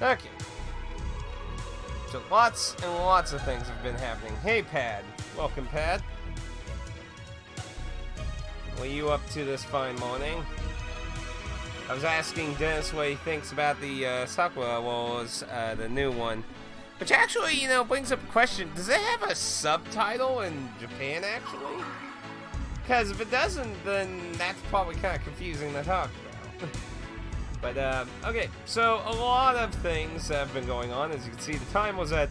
Okay. So lots and lots of things have been happening. Hey, Pad. Welcome, Pad. What are you up to this fine morning? I was asking Dennis what he thinks about the Sakura Wars, the new one. Which actually, you know, brings up a question. Does it have a subtitle in Japan, actually? Because if it doesn't, then that's probably kind of confusing to talk about. But, okay, so a lot of things have been going on. As you can see, the time was at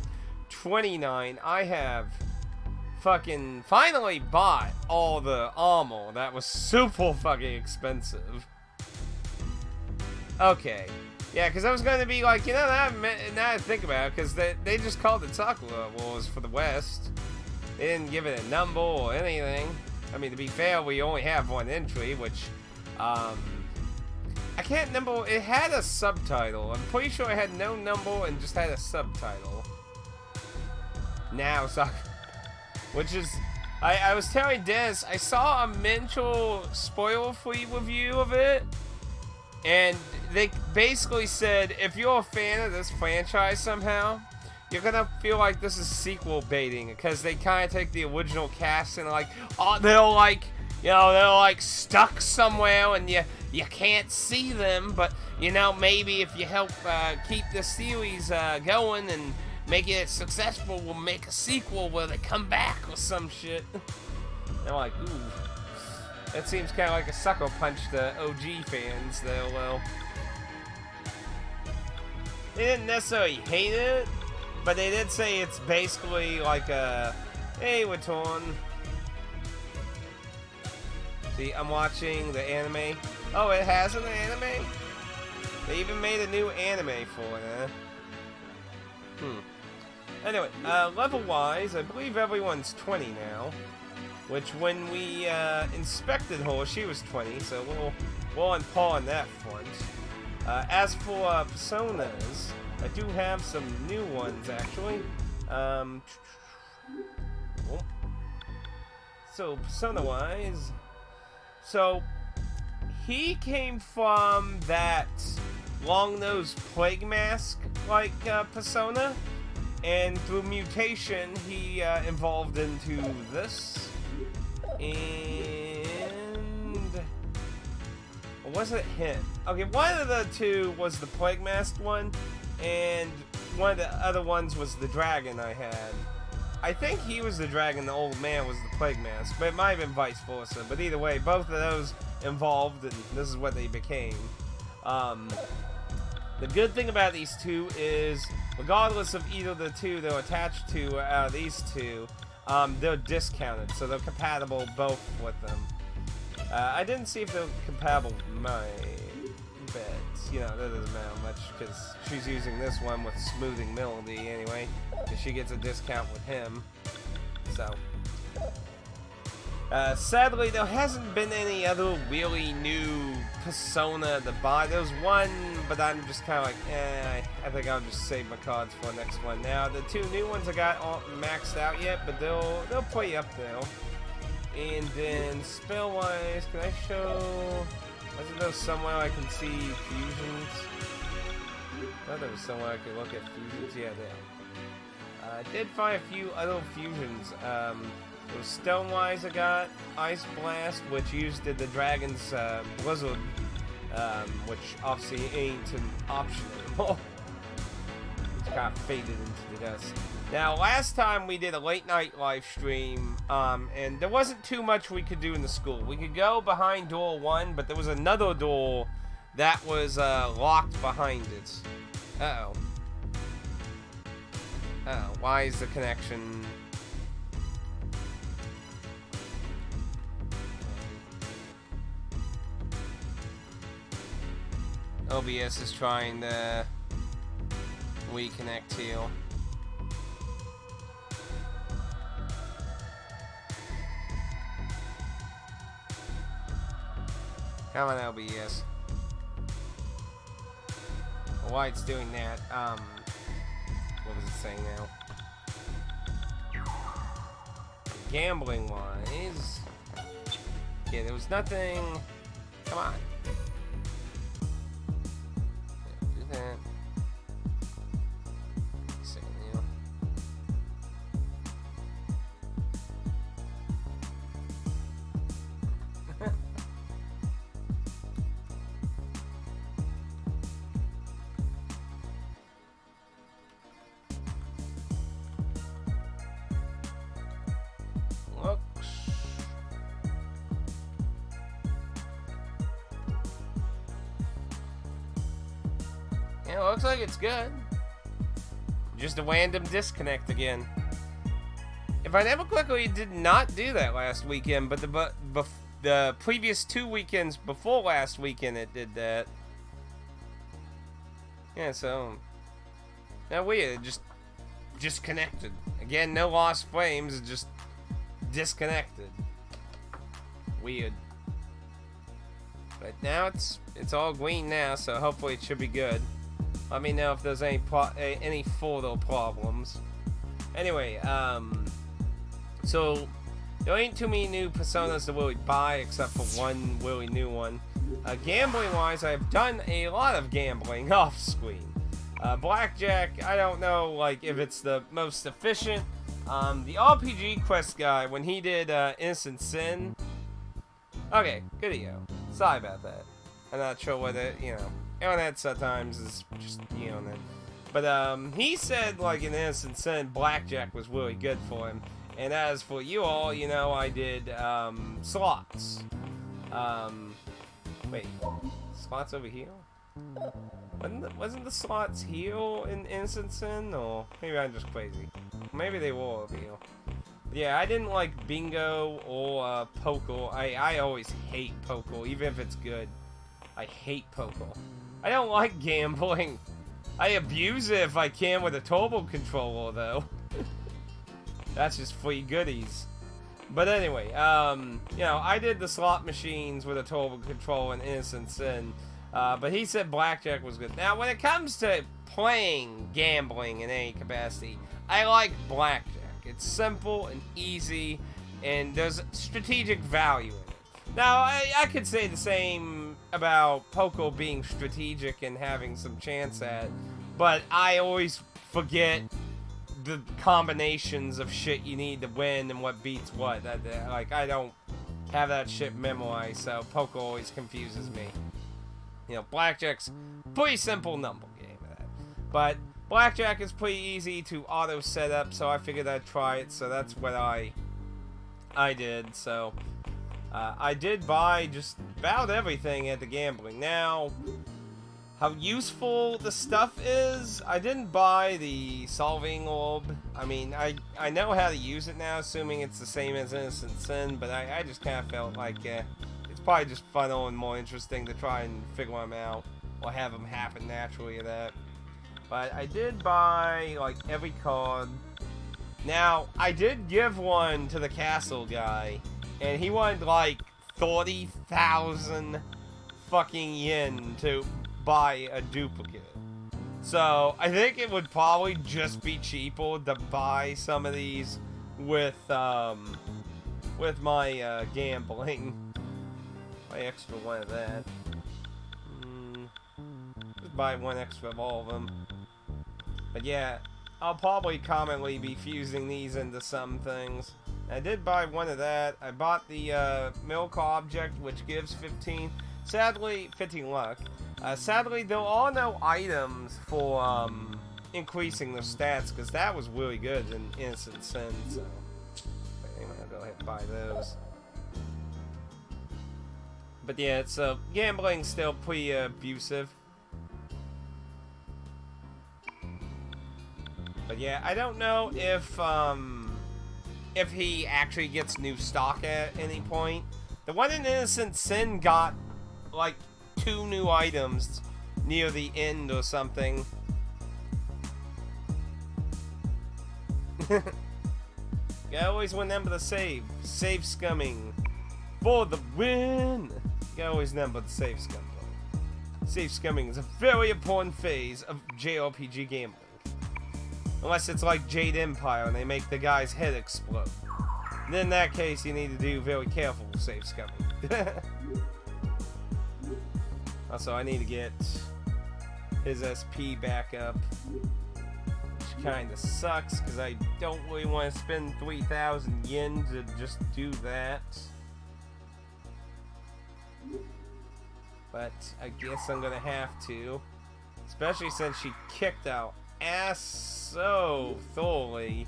29. I have fucking finally bought all the armor. That was super fucking expensive. Okay. Yeah, because I was going to be like, you know, now I think about it, because they just called it Sakura Wars for the West. They didn't give it a number or anything. I mean, to be fair, we only have one entry, which, I can't remember. It had a subtitle. I'm pretty sure it had no number and just had a subtitle. Now, Sakura. Which is, I was telling Dennis, I saw a mental spoiler-free review of it. And they basically said, if you're a fan of this franchise somehow, you're gonna feel like this is sequel baiting, because they kind of take the original cast and like, oh, they're like, you know, they're like stuck somewhere and you can't see them, but you know, maybe if you help keep the series going and make it successful, we'll make a sequel where they come back or some shit. They're like, ooh. That seems kind of like a sucker punch to OG fans, though. Well, they didn't necessarily hate it, but they did say it's basically like a, hey, we're torn. See, I'm watching the anime. Oh, it has an anime? They even made a new anime for it, huh? Anyway, level-wise, I believe everyone's 20 now. Which, when we inspected her, she was 20, so we're on par on that front. As for personas, I do have some new ones, actually. So, persona-wise, so he came from that long-nosed plague mask-like persona, and through mutation, he evolved into this. And was it him? Okay, one of the two was the plague masked one, and one of the other ones was the dragon I had. I think he was the dragon, the old man was the plague mask, but it might have been vice versa. But either way, both of those evolved, and this is what they became. The good thing about these two is, regardless of either of the two they're attached to out of these two, they're discounted, so they're compatible both with them. I didn't see if they're compatible with my beds. You know, that doesn't matter much, because she's using this one with smoothing melody anyway, because she gets a discount with him. So, sadly, there hasn't been any other really new persona to buy. There's one, but I'm just kind of like, I think I'll just save my cards for the next one. Now, the two new ones I got aren't maxed out yet, but they'll play up there. And then, spell-wise, can I show... Wasn't there somewhere I can see fusions? I thought there was somewhere I could look at fusions. Yeah, there. I did find a few other fusions. It was Stonewise I got, Ice Blast, which used the dragon's blizzard, which obviously ain't an option anymore. It's kind of faded into the dust. Now, last time we did a late night live stream, and there wasn't too much we could do in the school. We could go behind door 1, but there was another door that was locked behind it. Uh-oh. Uh-oh, why is the connection... OBS is trying to reconnect here. Come on, OBS. Why it's doing that? What was it saying now? Gambling wise, yeah, there was nothing. Come on. Do that. Yeah, looks like it's good. Just a random disconnect again. If I remember correctly, it did not do that last weekend, but the previous 2 weekends before last weekend it did that. Yeah, so... Now weird, just disconnected. Again, no lost frames, just disconnected. Weird. But now it's all green now, so hopefully it should be good. Let me know if there's any photo problems. Anyway, so there ain't too many new personas to really buy except for one really new one. Gambling wise, I've done a lot of gambling off screen. Blackjack, I don't know like if it's the most efficient. The RPG quest guy, when he did Innocent Sin. Okay, good to go. Sorry about that. I'm not sure whether, internet sometimes is just, But, he said, like, in Innocent Sin, Blackjack was really good for him. And as for you all, I did, slots. Wait, slots over here? Wasn't the slots here in Innocent Sin? Or maybe I'm just crazy. Maybe they were over here. Yeah, I didn't like bingo or poker. I always hate poker, even if it's good. I hate poker. I don't like gambling. I abuse it if I can with a turbo controller, though. That's just free goodies. But anyway, I did the slot machines with a turbo controller in Innocent Sin. But he said Blackjack was good. Now, when it comes to playing gambling in any capacity, I like Blackjack. It's simple and easy, and there's strategic value in it. Now, I could say the same about poker being strategic and having some chance at, but I always forget the combinations of shit you need to win and what beats what. I don't have that shit memorized, so poker always confuses me. Blackjack's pretty simple number game of that. But Blackjack is pretty easy to auto set up, so I figured I'd try it, so that's what I did. So I did buy just about everything at the gambling. Now, how useful the stuff is, I didn't buy the solving orb. I mean, I know how to use it now, assuming it's the same as Innocent Sin, but I just kind of felt like it's probably just funner and more interesting to try and figure them out, or have them happen naturally or that. But I did buy, like, every card. Now, I did give one to the castle guy, and he wanted, like, 30,000 fucking yen to buy a duplicate. So, I think it would probably just be cheaper to buy some of these with my, gambling. My extra one of that. Just buy one extra of all of them. But yeah, I'll probably commonly be fusing these into some things. I did buy one of that. I bought the milk object, which gives 15 luck. Sadly, there are no items for increasing their stats, because that was really good in Innocent Sin. So anyway, I'll go ahead and buy those. But yeah, it's gambling's still pretty abusive. But yeah, I don't know if he actually gets new stock at any point. The one in Innocent Sin got like 2 new items near the end or something. You always remember to save. Save scumming for the win. You always remember to save scumming. Save scumming is a very important phase of JRPG gambling. Unless it's like Jade Empire and they make the guy's head explode. Then in that case, you need to do very careful save scumming. Also, I need to get his SP back up. Which kinda sucks, because I don't really want to spend 3,000 yen to just do that. But I guess I'm gonna have to. Especially since she kicked our ass so thoroughly.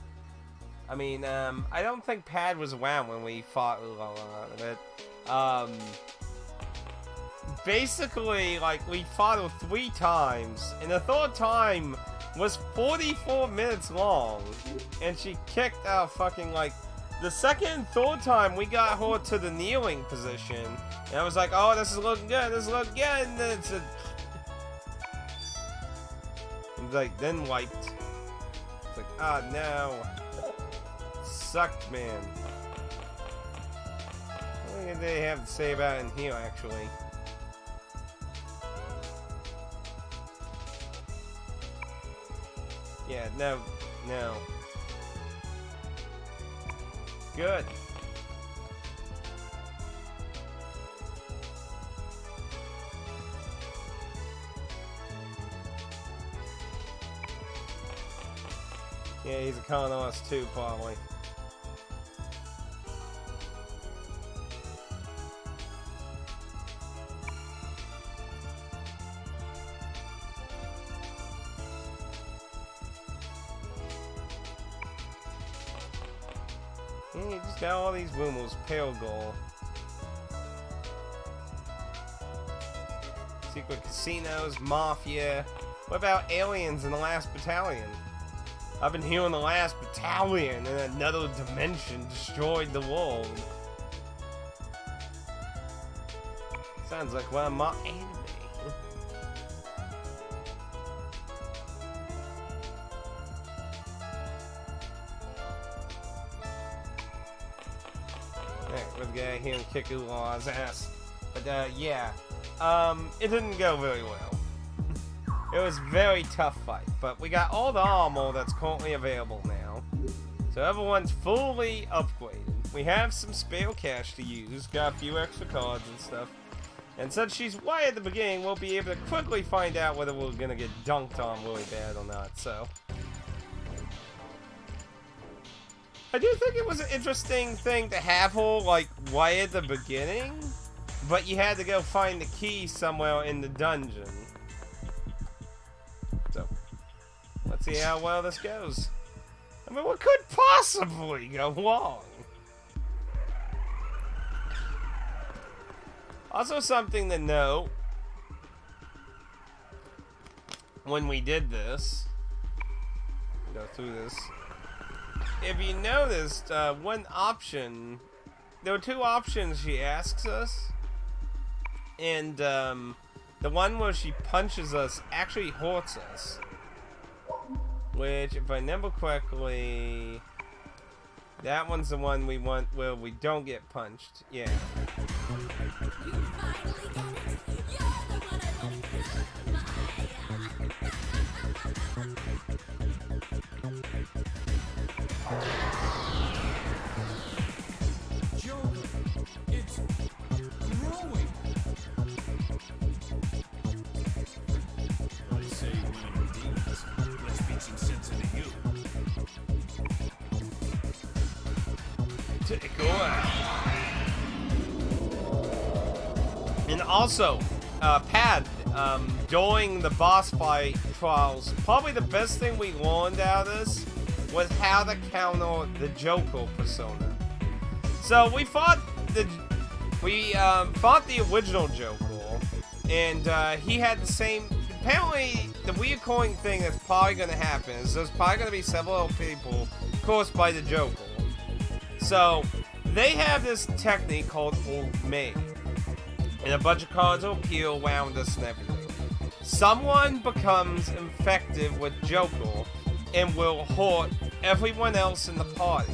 I mean, I don't think Pad was around when we fought a lot of it. basically, like, we fought her 3 times, and the 3rd time was 44 minutes long, and she kicked out fucking, like, the 2nd and 3rd time we got her to the kneeling position, and I was like, oh, this is looking good, this is looking good, and then it's like, then wiped. It's like, ah, no. Sucked, man. What do they have to say about it in here, actually? Yeah, no. Good. Yeah, he's a con on us too, probably. Yeah, you just got all these woomos, pale gold. Secret casinos, mafia. What about aliens in the last battalion? I've been hearing the last battalion in another dimension destroyed the world. Sounds like one of my anime. Alright, we're gonna get here and kick Ulaw's ass. But yeah. It didn't go very well. It was a very tough fight, but we got all the armor that's currently available now. So everyone's fully upgraded. We have some spare cash to use, got a few extra cards and stuff. And since she's way at the beginning, we'll be able to quickly find out whether we're gonna get dunked on really bad or not, so. I do think it was an interesting thing to have her, like, way at the beginning, but you had to go find the key somewhere in the dungeon. So, let's see how well this goes. I mean, what could possibly go wrong? Also, something to note, when we did this, go through this, if you noticed, one option, there were 2 options she asks us, and the one where she punches us actually hurts us. Which, if I remember correctly, that one's the one we want where we don't get punched. Yeah. And also, Pad, during the boss fight trials, probably the best thing we learned out of this was how to counter the Joker persona. So we fought the original Joker, and he had the same. Apparently, the reoccurring thing that's probably going to happen is there's probably going to be several people caused by the Joker. So, they have this technique called Old Maid. And a bunch of cards will appear around us and everything. Someone becomes infected with Joker and will hurt everyone else in the party.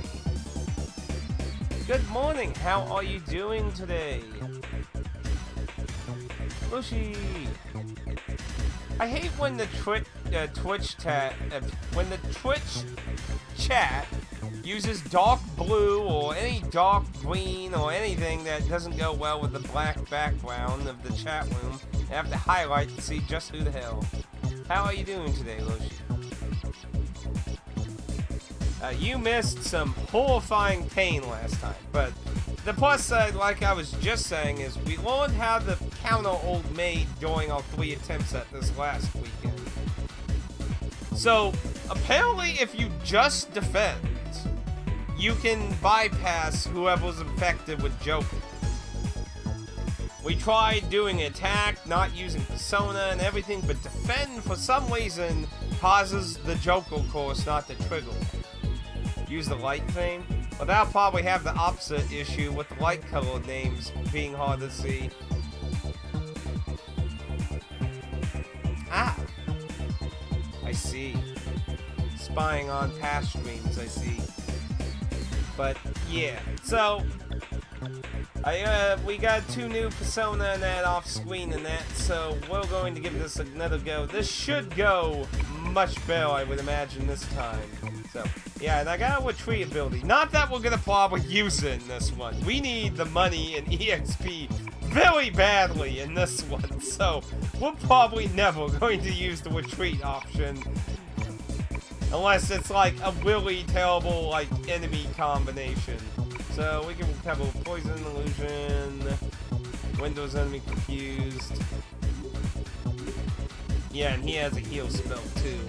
Good morning, how are you doing today? Lucy. I hate when the Twitch chat uses dark blue or any dark green or anything that doesn't go well with the black background of the chat room. I have to highlight to see just who the hell. How are you doing today, Lucy? You missed some horrifying pain last time, but the plus side, like I was just saying, is we learned how to counter Old Maid during our 3 attempts at this last weekend. So, apparently if you just defend, you can bypass whoever's infected with Joker. We tried doing attack, not using persona and everything, but defend for some reason causes the Joker course not to trigger. Use the light theme? Well, that'll probably have the opposite issue with the light colored names being hard to see. Ah! I see. Spying on past streams, I see. But, yeah. So, we got 2 new Persona and that off screen and that, so we're going to give this another go. This should go much better, I would imagine, this time. So, yeah, and I got a retreat ability. Not that we're gonna probably use it in this one. We need the money and EXP very badly in this one, so we're probably never going to use the retreat option. Unless it's like a really terrible, like, enemy combination. So we can cover Poison Illusion, Windows Enemy Confused. Yeah, and he has a heal spell too.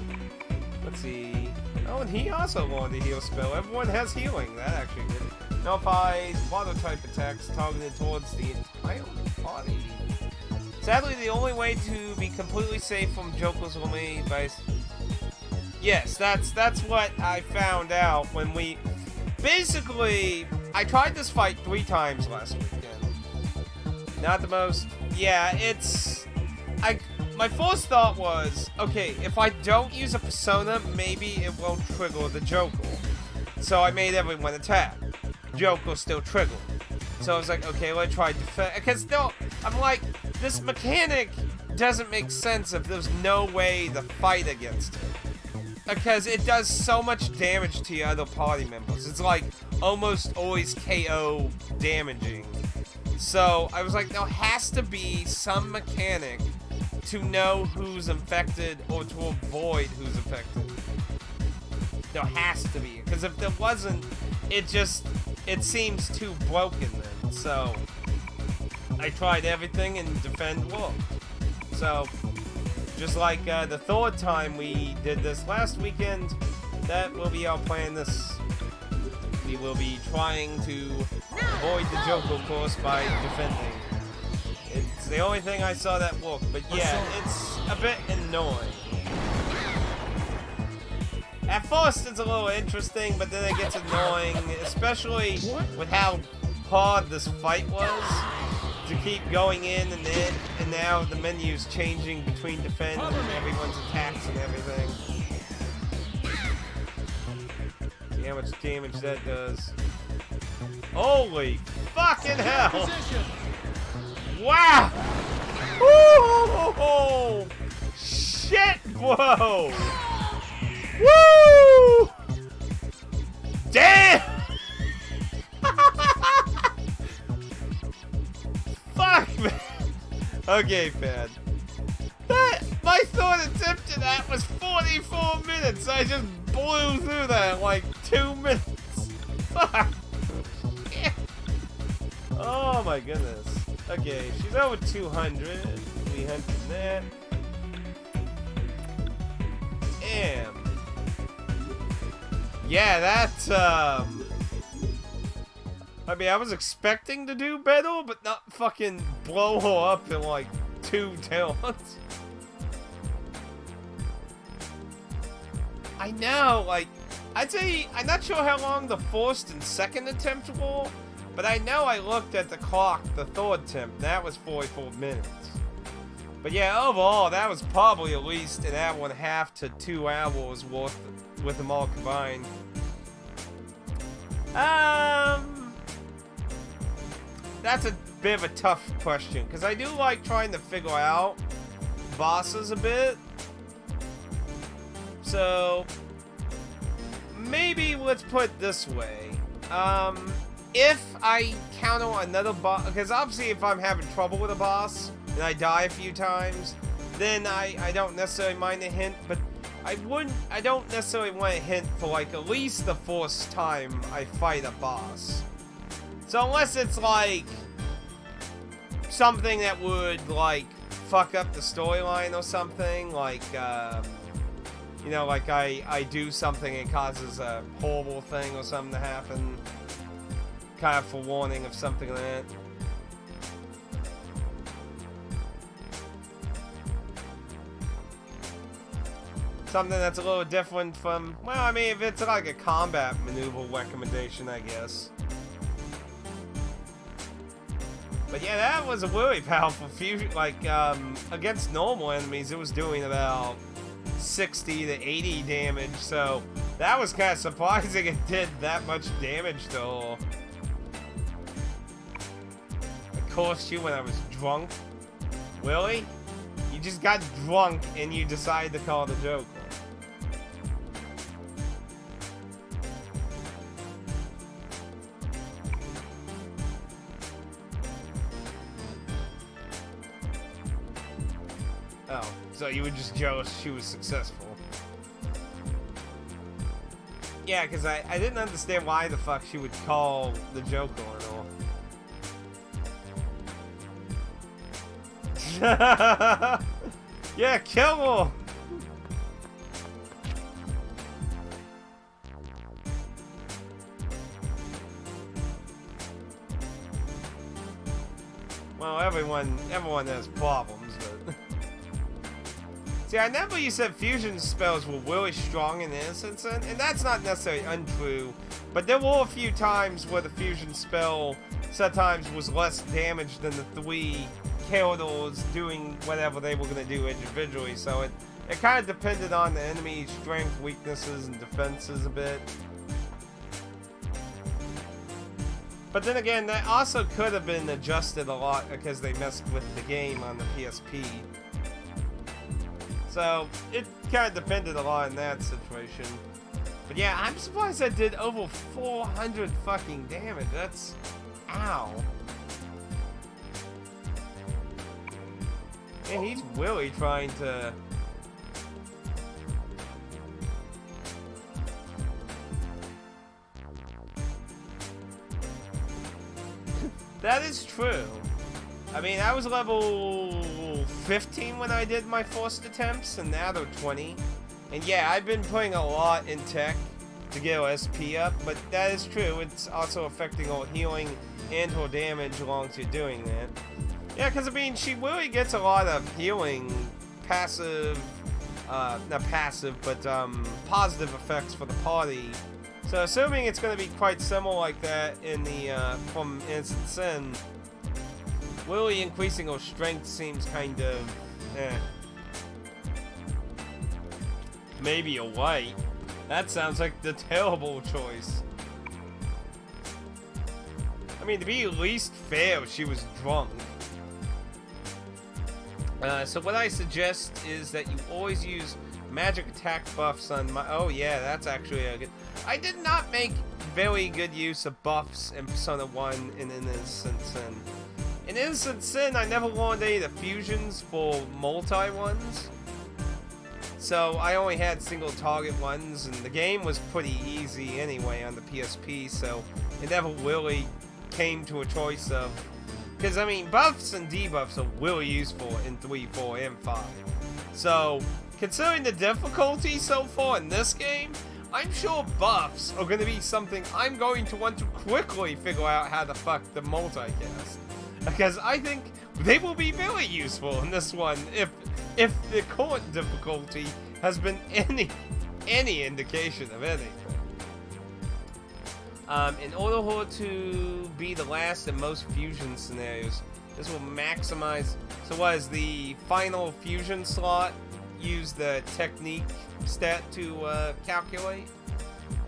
Let's see. Oh, and he also wanted a heal spell. Everyone has healing. That actually good. Nullifies water type attacks targeted towards the entire body. Sadly, the only way to be completely safe from Joker's eliminated by... Yes, that's what I found out when we... Basically, I tried this fight 3 times last weekend. Not the most... Yeah, it's... My first thought was, okay, if I don't use a persona, maybe it won't trigger the Joker. So I made everyone attack. Joker still triggered. So I was like, okay, let's try defense. Because still, I'm like, this mechanic doesn't make sense if there's no way to fight against it. Because it does so much damage to your other party members. It's like almost always KO damaging. So I was like, there has to be some mechanic to know who's infected or to avoid who's infected. There has to be. Because if there wasn't, it seems too broken then. So I tried everything and defend worked. So just like the 3rd time we did this last weekend, that will be our plan this. We will be trying to avoid the Joker course by defending. It's the only thing I saw that worked, but yeah, it's a bit annoying. At first it's a little interesting, but then it gets annoying, especially with how hard this fight was. To keep going in and now the menu's changing between defend and everyone's attacks and everything. See how much damage that does. Holy fucking hell! Wow! Woo! Shit, whoa! Woo! Damn! Fuck, man! Okay, man. My third attempt to that was 44 minutes. I just blew through that in like 2 minutes. Fuck. Yeah. Oh my goodness. Okay, she's over 200. 300 that. Damn. Yeah, that's, I mean, I was expecting to do better, but not fucking blow her up in like 2 turns. I know, like, I'd say, I'm not sure how long the 1st and 2nd attempt were, but I know I looked at the clock, the 3rd attempt, that was 44 minutes. But yeah, overall, that was probably at least an hour and a half to 2 hours worth with them all combined. That's a bit of a tough question, because I do like trying to figure out bosses a bit. So, maybe let's put it this way. If I counter another boss, because obviously if I'm having trouble with a boss, and I die a few times, then I don't necessarily mind a hint, but I don't necessarily want a hint for like at least the first time I fight a boss. So unless it's like something that would like fuck up the storyline or something, like you know, like I do something and causes a horrible thing or something to happen, kind of for warning of something like that. something that's a little different from, well, I mean, if it's like a combat maneuver recommendation, I guess. But yeah, that was a really powerful fusion. Like, against normal enemies, it was doing about 60 to 80 damage, so that was kind of surprising it did that much damage to her. I cursed you when I was drunk? Really? You just got drunk and you decided to call the joke. Oh, so you were just jealous she was successful. Yeah, because I didn't understand why the fuck she would call the joke on her. Yeah, kill her! Well, everyone has problems, but... See, I never you said fusion spells were really strong in Innocence, and that's not necessarily untrue, but there were a few times where the fusion spell sometimes was less damage than the 3 characters doing whatever they were going to do individually, so it kind of depended on the enemy's strength, weaknesses, and defenses a bit. But then again, that also could have been adjusted a lot because they messed with the game on the PSP. So, it kind of depended a lot in that situation. But yeah, I'm surprised I did over 400 fucking damage. That's... ow. Man, he's really trying to... That is true. I mean, I was level 15 when I did my first attempts, and now they're 20. And yeah, I've been putting a lot in tech to get her SP up, but that is true. It's also affecting her healing and her damage along to doing that. Yeah, because I mean, she really gets a lot of healing, passive, not passive, but positive effects for the party. So assuming it's going to be quite similar like that in the, from Innocent Sin, really increasing her strength seems kind of, Maybe a white. That sounds like the terrible choice. I mean, to be at least fair, she was drunk. So what I suggest is that you always use magic attack buffs on my... Oh yeah, that's actually a good... I did not make very good use of buffs in Persona 1 in Innocent Sin. In Innocent Sin, I never learned any of the fusions for multi-ones. So I only had single target ones, and the game was pretty easy anyway on the PSP, so it never really came to a choice of... Because, I mean, buffs and debuffs are really useful in 3, 4, and 5. So, considering the difficulty so far in this game, I'm sure buffs are going to be something I'm going to want to quickly figure out how to fuck the multicast. Because I think they will be very useful in this one if the current difficulty has been any indication of anything. In order for her to be the last in most fusion scenarios, this will maximize... So what is the final fusion slot? Use the technique stat to calculate?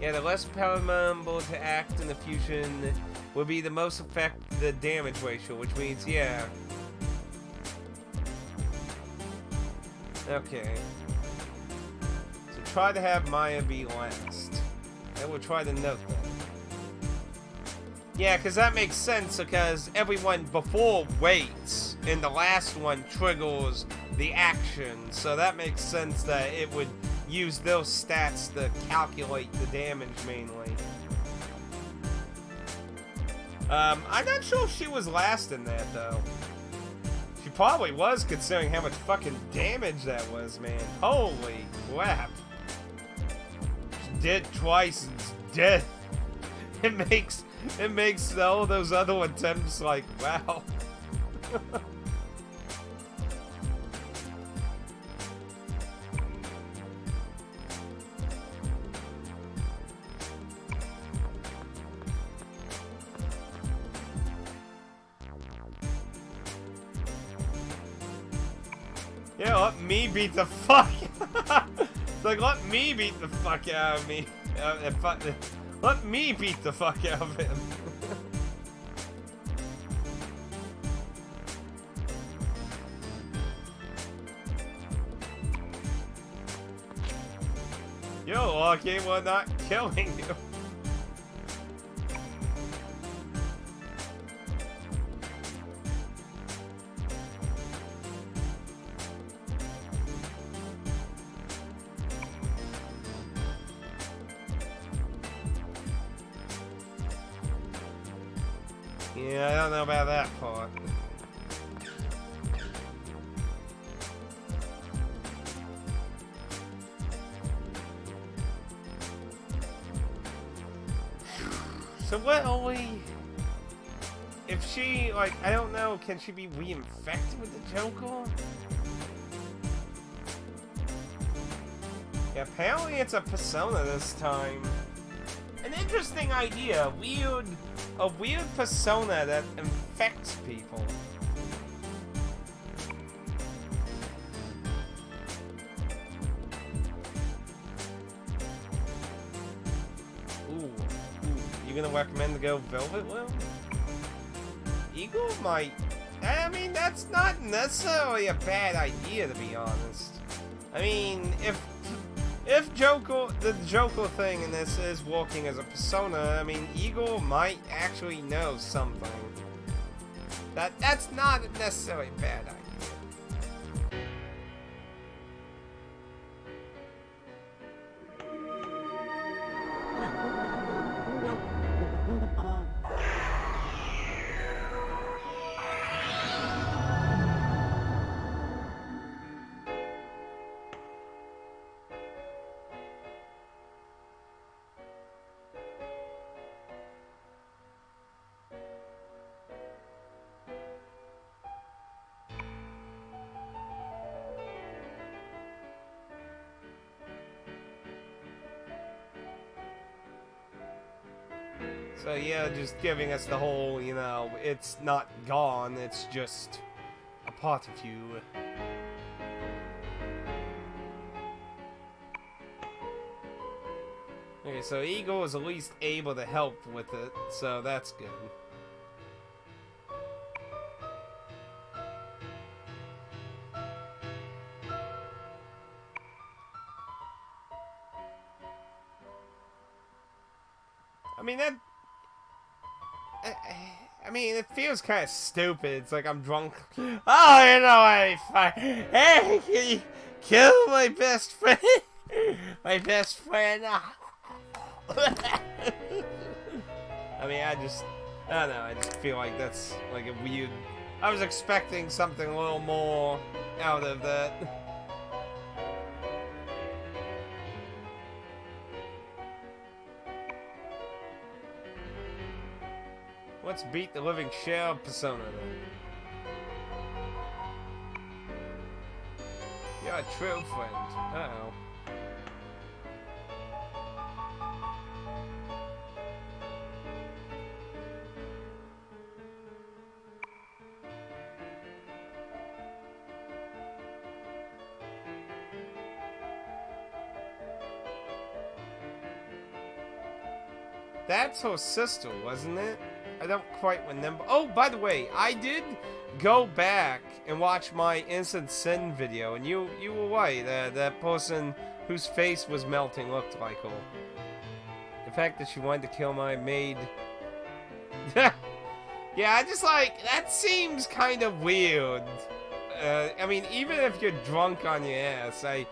Yeah, the less powerful to act in the fusion will be the most affect the damage ratio, which means, yeah. Okay. So try to have Maya be last. And we'll try to note that. Yeah, because that makes sense, because everyone before waits, and the last one triggers the action, so that makes sense that it would use those stats to calculate the damage mainly. I'm not sure if she was last in that, though. She probably was, considering how much fucking damage that was, man. Holy crap. She's dead twice and it's dead. It makes all those other attempts like, wow. Yeah, let me beat the fuck. It's like, let me beat the fuck out of me. Let me beat the fuck out of him. You're lucky we're not killing you. Yeah, I don't know about that part. So what only... If she, like, I don't know, can she be reinfected with the Joker? Yeah, apparently it's a persona this time. An interesting idea. A weird persona that infects people. Ooh. You gonna recommend to go Velvet Will? Eagle might... I mean, that's not necessarily a bad idea, to be honest. I mean, if the Joker thing in this is working as a persona, I mean, Eagle might actually know something. That's not necessarily a bad idea. So yeah, just giving us the whole, you know, it's not gone, it's just a part of you. Okay, so Eagle is at least able to help with it, so that's good. I mean, I mean, it feels kind of stupid. It's like I'm drunk. Oh, you know, hey, can you kill my best friend? My best friend. I mean, I don't know. I just feel like that's like a weird. I was expecting something a little more out of that. Let's beat the living shell of Persona then. You're a true friend. Uh-oh. That's her sister, wasn't it? I don't quite remember. Oh, by the way, I did go back and watch my Instant Sin video, and you were right. That person whose face was melting looked like her. The fact that she wanted to kill my maid. Yeah, I just like, that seems kind of weird. I mean, even if you're drunk on your ass, I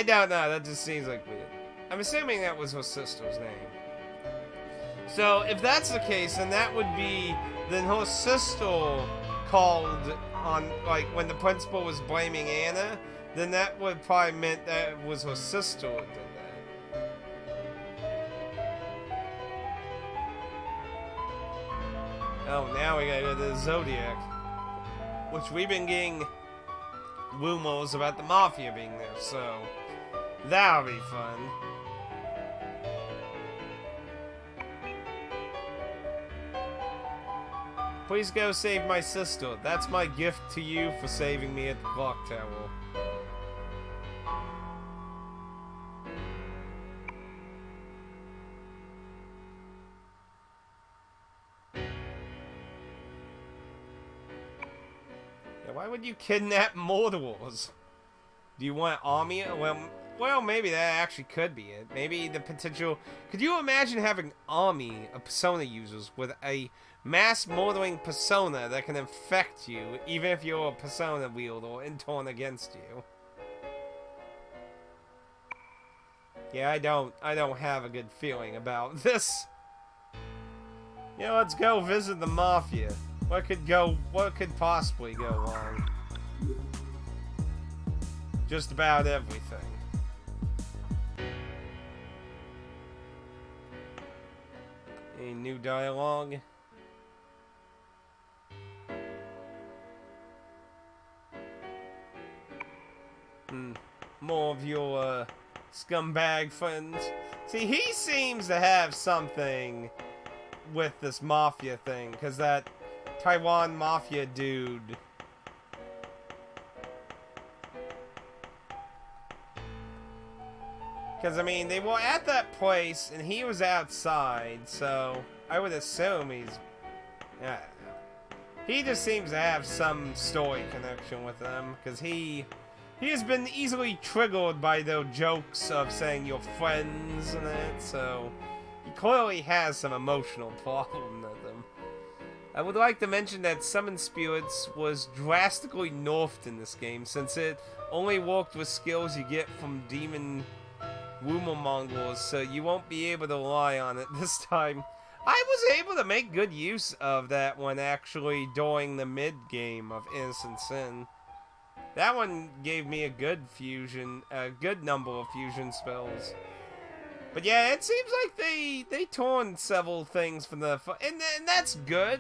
don't know, that just seems like weird. I'm assuming that was her sister's name. So, if that's the case, then that would be, then her sister called on, like, when the principal was blaming Anna, then that would probably meant that it was her sister who did that. Oh, now we gotta go to the Zodiac. Which we've been getting rumors about the Mafia being there, so that'll be fun. Please go save my sister. That's my gift to you for saving me at the clock tower. Yeah, why would you kidnap mortals? Do you want army? Well, maybe that actually could be it. Maybe the potential... Could you imagine having an army of persona users with a mass murdering persona that can infect you, even if you're a persona wielder and turn against you? Yeah, I don't have a good feeling about this. You know, let's go visit the Mafia. What could possibly go wrong? Just about everything. Any new dialogue? More of your scumbag friends. See, he seems to have something with this Mafia thing, because that Taiwan Mafia dude... Because, I mean, they were at that place, and he was outside, so I would assume he's... I don't know. He just seems to have some story connection with them, because he has been easily triggered by those jokes of saying you're friends and that, so he clearly has some emotional problem with them. I would like to mention that Summon Spirits was drastically nerfed in this game, since it only worked with skills you get from Demon... Rumor mongers, so you won't be able to rely on it this time. I was able to make good use of that one actually during the mid game of Innocent Sin. That one gave me a good number of fusion spells. But yeah, it seems like they torn several things from the and that's good,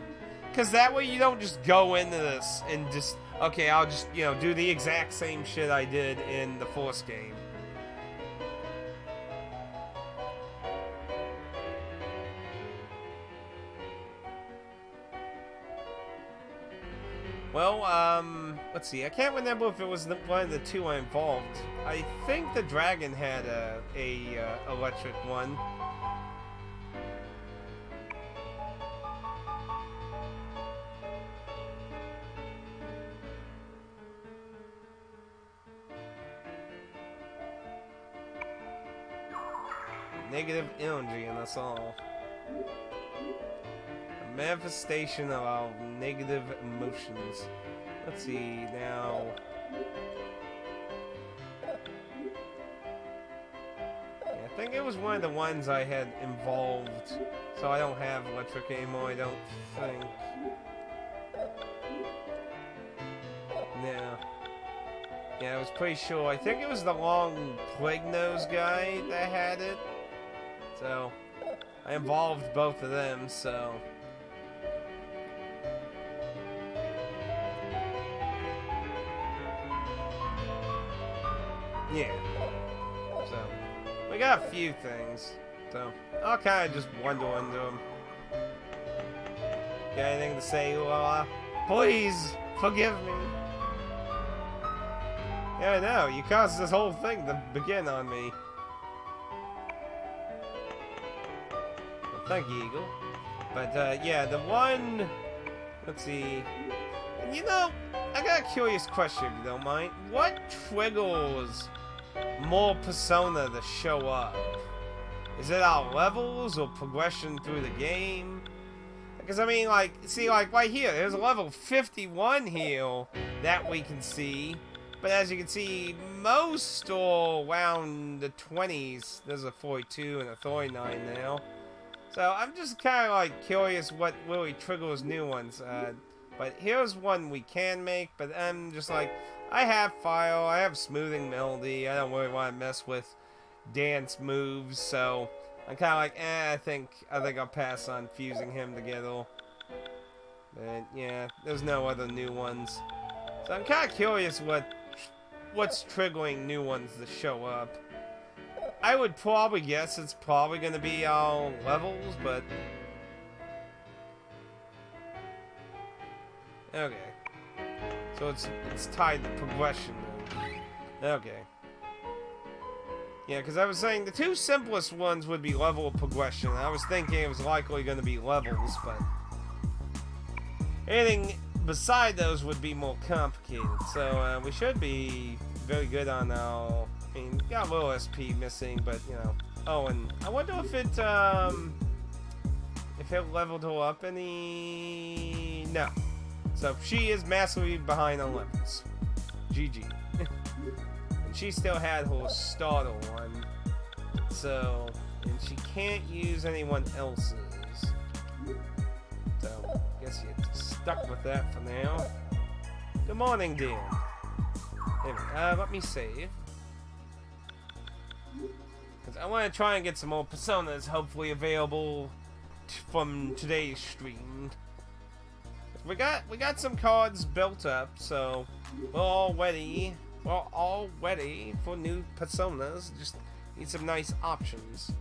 because that way you don't just go into this and just okay, I'll just do the exact same shit I did in the first game. Well, let's see. I can't remember if it was one of the two I involved. I think the dragon had a electric one. Negative energy in us all. Manifestation of our negative emotions. Let's see now. Yeah, I think it was one of the ones I had involved, so I don't have electric anymore. I don't think. No. Yeah, I was pretty sure. I think it was the long plague nose guy that had it. So I involved both of them. So. Yeah. So, we got a few things. So, I'll kind of just wander into them. Got anything to say, Lola? Please, forgive me. Yeah, I know. You caused this whole thing to begin on me. Well, thank you, Eagle. But, yeah, the one... Let's see... I got a curious question, if you don't mind. What triggers more persona to show up? Is it our levels or progression through the game? Because, I mean, see, right here, there's a level 51 here that we can see. But as you can see, most are around the 20s. There's a 42 and a 39 now. So, I'm just kind of, curious what really triggers new ones. But here's one we can make, but I'm just I have fire, I have smoothing melody, I don't really want to mess with dance moves, so I'm kind of I think I'll pass on fusing him together. But yeah, there's no other new ones. So I'm kind of curious what's triggering new ones to show up. I would probably guess it's probably going to be our levels, but... Okay. So it's tied to progression. Okay. Yeah, because I was saying the two simplest ones would be level of progression. I was thinking it was likely going to be levels, but anything beside those would be more complicated. So we should be very good on our. I mean, got a little SP missing, but you know. Oh, and I wonder if it leveled her up any. No. So she is massively behind on levels. GG. And she still had her starter one. So, and she can't use anyone else's. So, I guess you're stuck with that for now. Good morning, Dan. Anyway, let me save. Because I want to try and get some more personas hopefully available from today's stream. We got some cards built up, so we're all ready for new personas. Just need some nice options.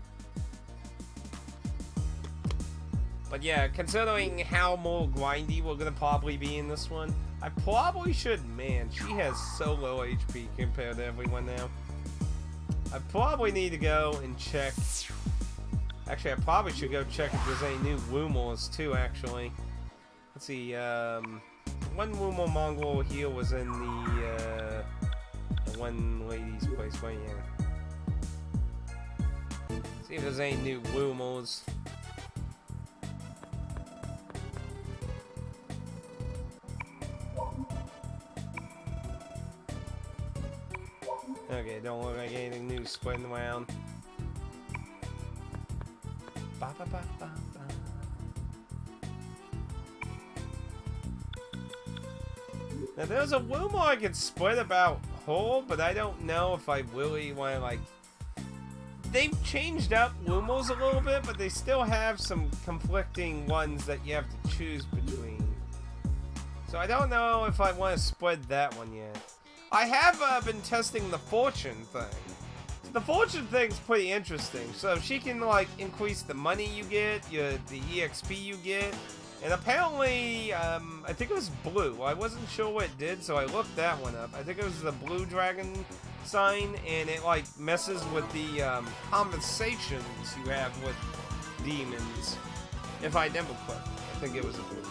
But yeah, considering how more grindy we're gonna probably be in this one, I probably should. Man, she has so low HP compared to everyone now. I probably need to go and check. Actually, I probably should go check if there's any new Woomors too. Actually. Let's see, one Woomo Mongol here was in the one lady's place, right here. See if there's any new Woomos. Okay, don't look like anything new splitting around. Ba ba ba ba ba. Now there's a Woomo I could split about whole, but I don't know if I really want to, like... They've changed up Woomos a little bit, but they still have some conflicting ones that you have to choose between. So I don't know if I want to split that one yet. I have been testing the fortune thing. The fortune thing's pretty interesting. So she can, like, increase the money you get, the EXP you get. And apparently, I think it was blue. I wasn't sure what it did, so I looked that one up. I think it was the blue dragon sign, and it, like, messes with the conversations you have with demons. If I never put, I think it was a blue one.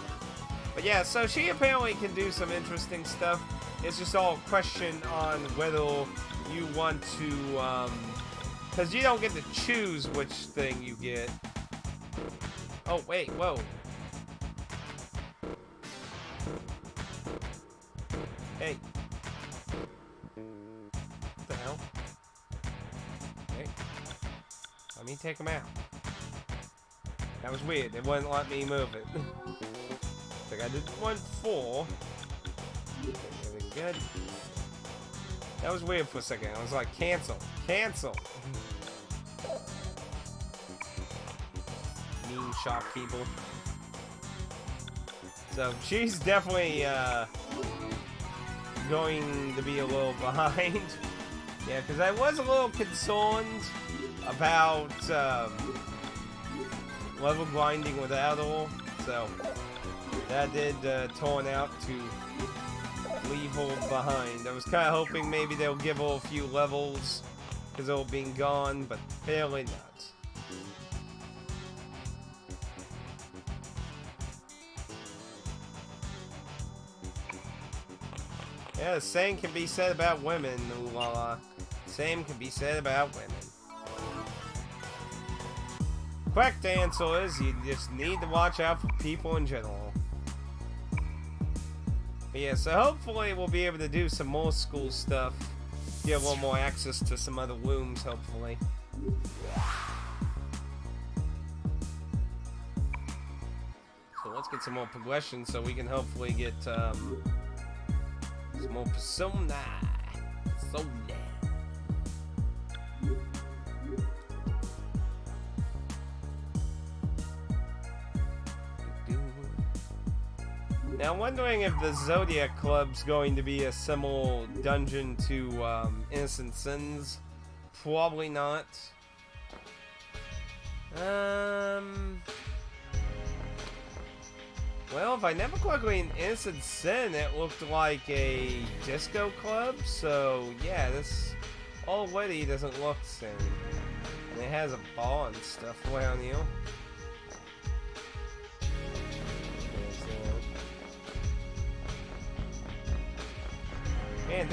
But yeah, so she apparently can do some interesting stuff. It's just all a question on whether you want to, because you don't get to choose which thing you get. Oh, wait, whoa. Hey. What the hell? Hey. Let me take him out. That was weird. It wouldn't let me move it. Like I did 1-4. Very good. That was weird for a second. I was like, cancel. Cancel. Mean shopkeeper. So she's definitely going to be a little behind. Yeah, because I was a little concerned about level grinding without all. So that did turn out to leave her behind. I was kind of hoping maybe they'll give her a few levels because they'll be gone, but apparently not. Yeah, the same can be said about women, ooh la la. Same can be said about women. Correct answer is you just need to watch out for people in general. But yeah, so hopefully we'll be able to do some more school stuff. Get a little more access to some other rooms, hopefully. So let's get some more progression so we can hopefully get some more persona. Now I'm wondering if the Zodiac Club's going to be a similar dungeon to Innocent Sins. Probably not. Well, if I remember correctly, in Innocent Sin, it looked like a disco club. So, yeah, this already doesn't look the same. And it has a bar and stuff around here. Man,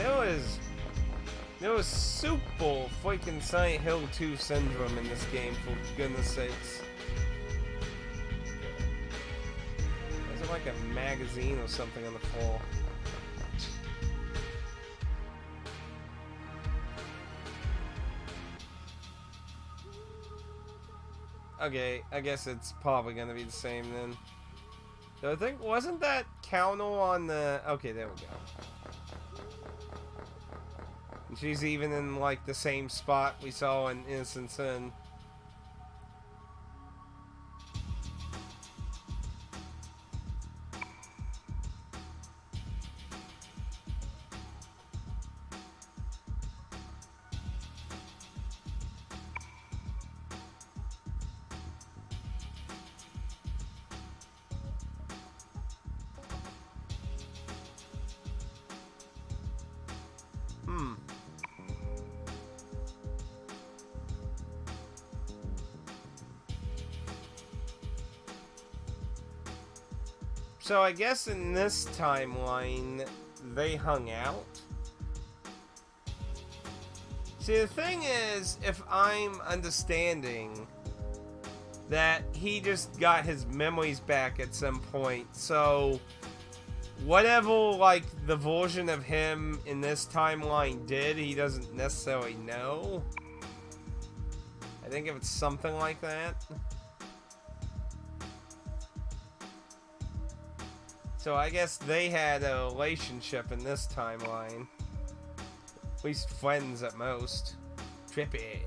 there was super freaking Silent Hill 2 syndrome in this game, for goodness sakes. Is it like a magazine or something on the floor? Okay, I guess it's probably gonna be the same then. So I think, wasn't that counter on the... Okay, there we go. And she's even in, like, the same spot we saw in Innocent Sin. So I guess in this timeline, they hung out. See, the thing is, if I'm understanding that he just got his memories back at some point, so whatever, like, the version of him in this timeline did, he doesn't necessarily know. I think if it's something like that. So I guess they had a relationship in this timeline. At least friends at most. Trippy.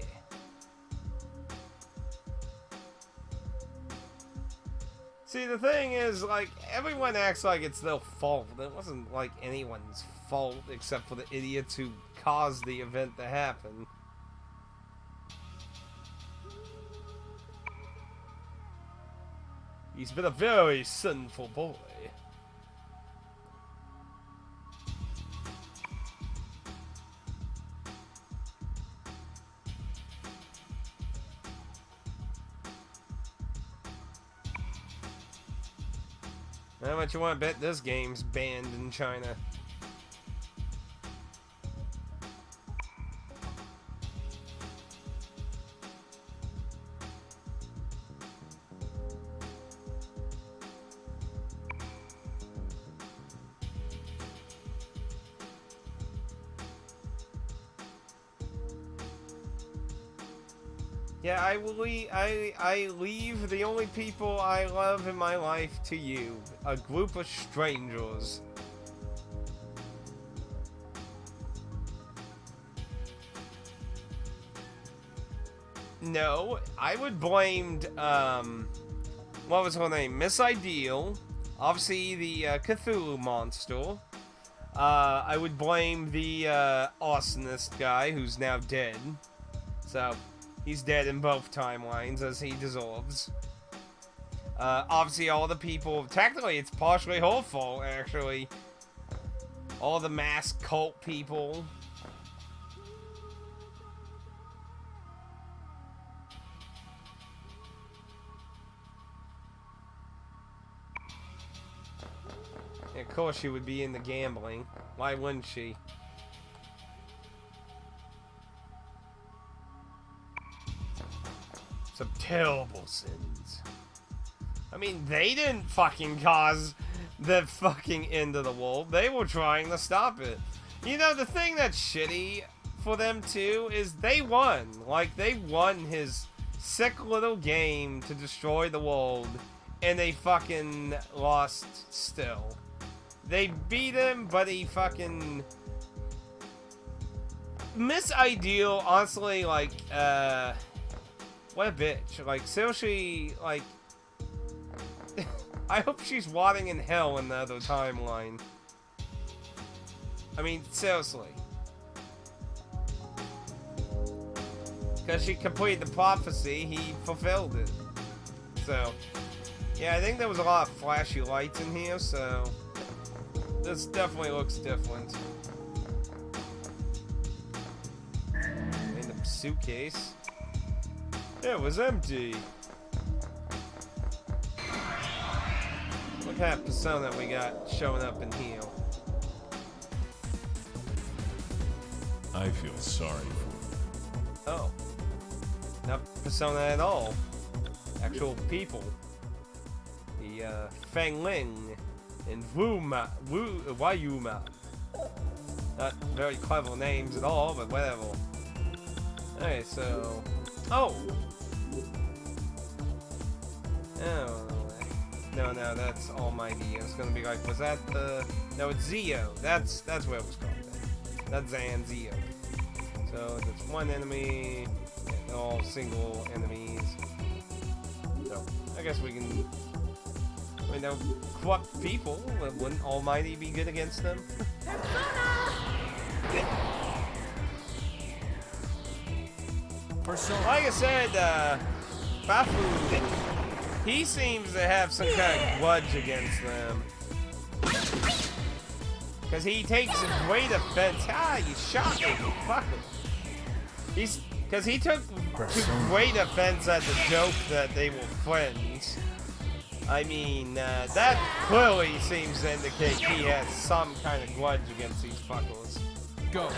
See, the thing is, like, everyone acts like it's their fault. It wasn't, like, anyone's fault except for the idiots who caused the event to happen. He's been a very sinful boy. How much you want to bet this game's banned in China? Yeah, I leave the only people I love in my life to you. A group of strangers. No, I would blame, what was her name? Miss Ideal. Obviously, the Cthulhu monster. I would blame the arsonist guy who's now dead. So... he's dead in both timelines, as he deserves. Obviously, all the people... technically, it's partially her fault, actually. All the masked cult people. And of course, she would be into gambling. Why wouldn't she? Some terrible sins. I mean, they didn't fucking cause the fucking end of the world. They were trying to stop it. You know, the thing that's shitty for them, too, is they won. Like, they won his sick little game to destroy the world, and they fucking lost still. They beat him, but he fucking... Miss Ideal, honestly, like, what a bitch. Like, seriously, like... I hope she's rotting in hell in the other timeline. I mean, seriously. Because she completed the prophecy, he fulfilled it. So... Yeah, I think there was a lot of flashy lights in here, so this definitely looks different. In the suitcase, it was empty. What kind of persona we got showing up in here? I feel sorry for you. Oh, not persona at all. Actual people. The Feng Ling and Wayuma. Not very clever names at all, but whatever. Okay, so oh, no, that's Almighty. It's gonna be like, was that the? No, it's Zio. That's what it was called. That's Zan Zio. So that's one enemy, and all single enemies. So I guess we can. I mean, they're corrupt people. Wouldn't Almighty be good against them? Like I said, Bafu, he seems to have some kind of grudge against them. Because he takes a great offense. Ah, you shot me, you fucker. Because he took great offense at the joke that they were friends. I mean, that clearly seems to indicate he has some kind of grudge against these fuckers. Go.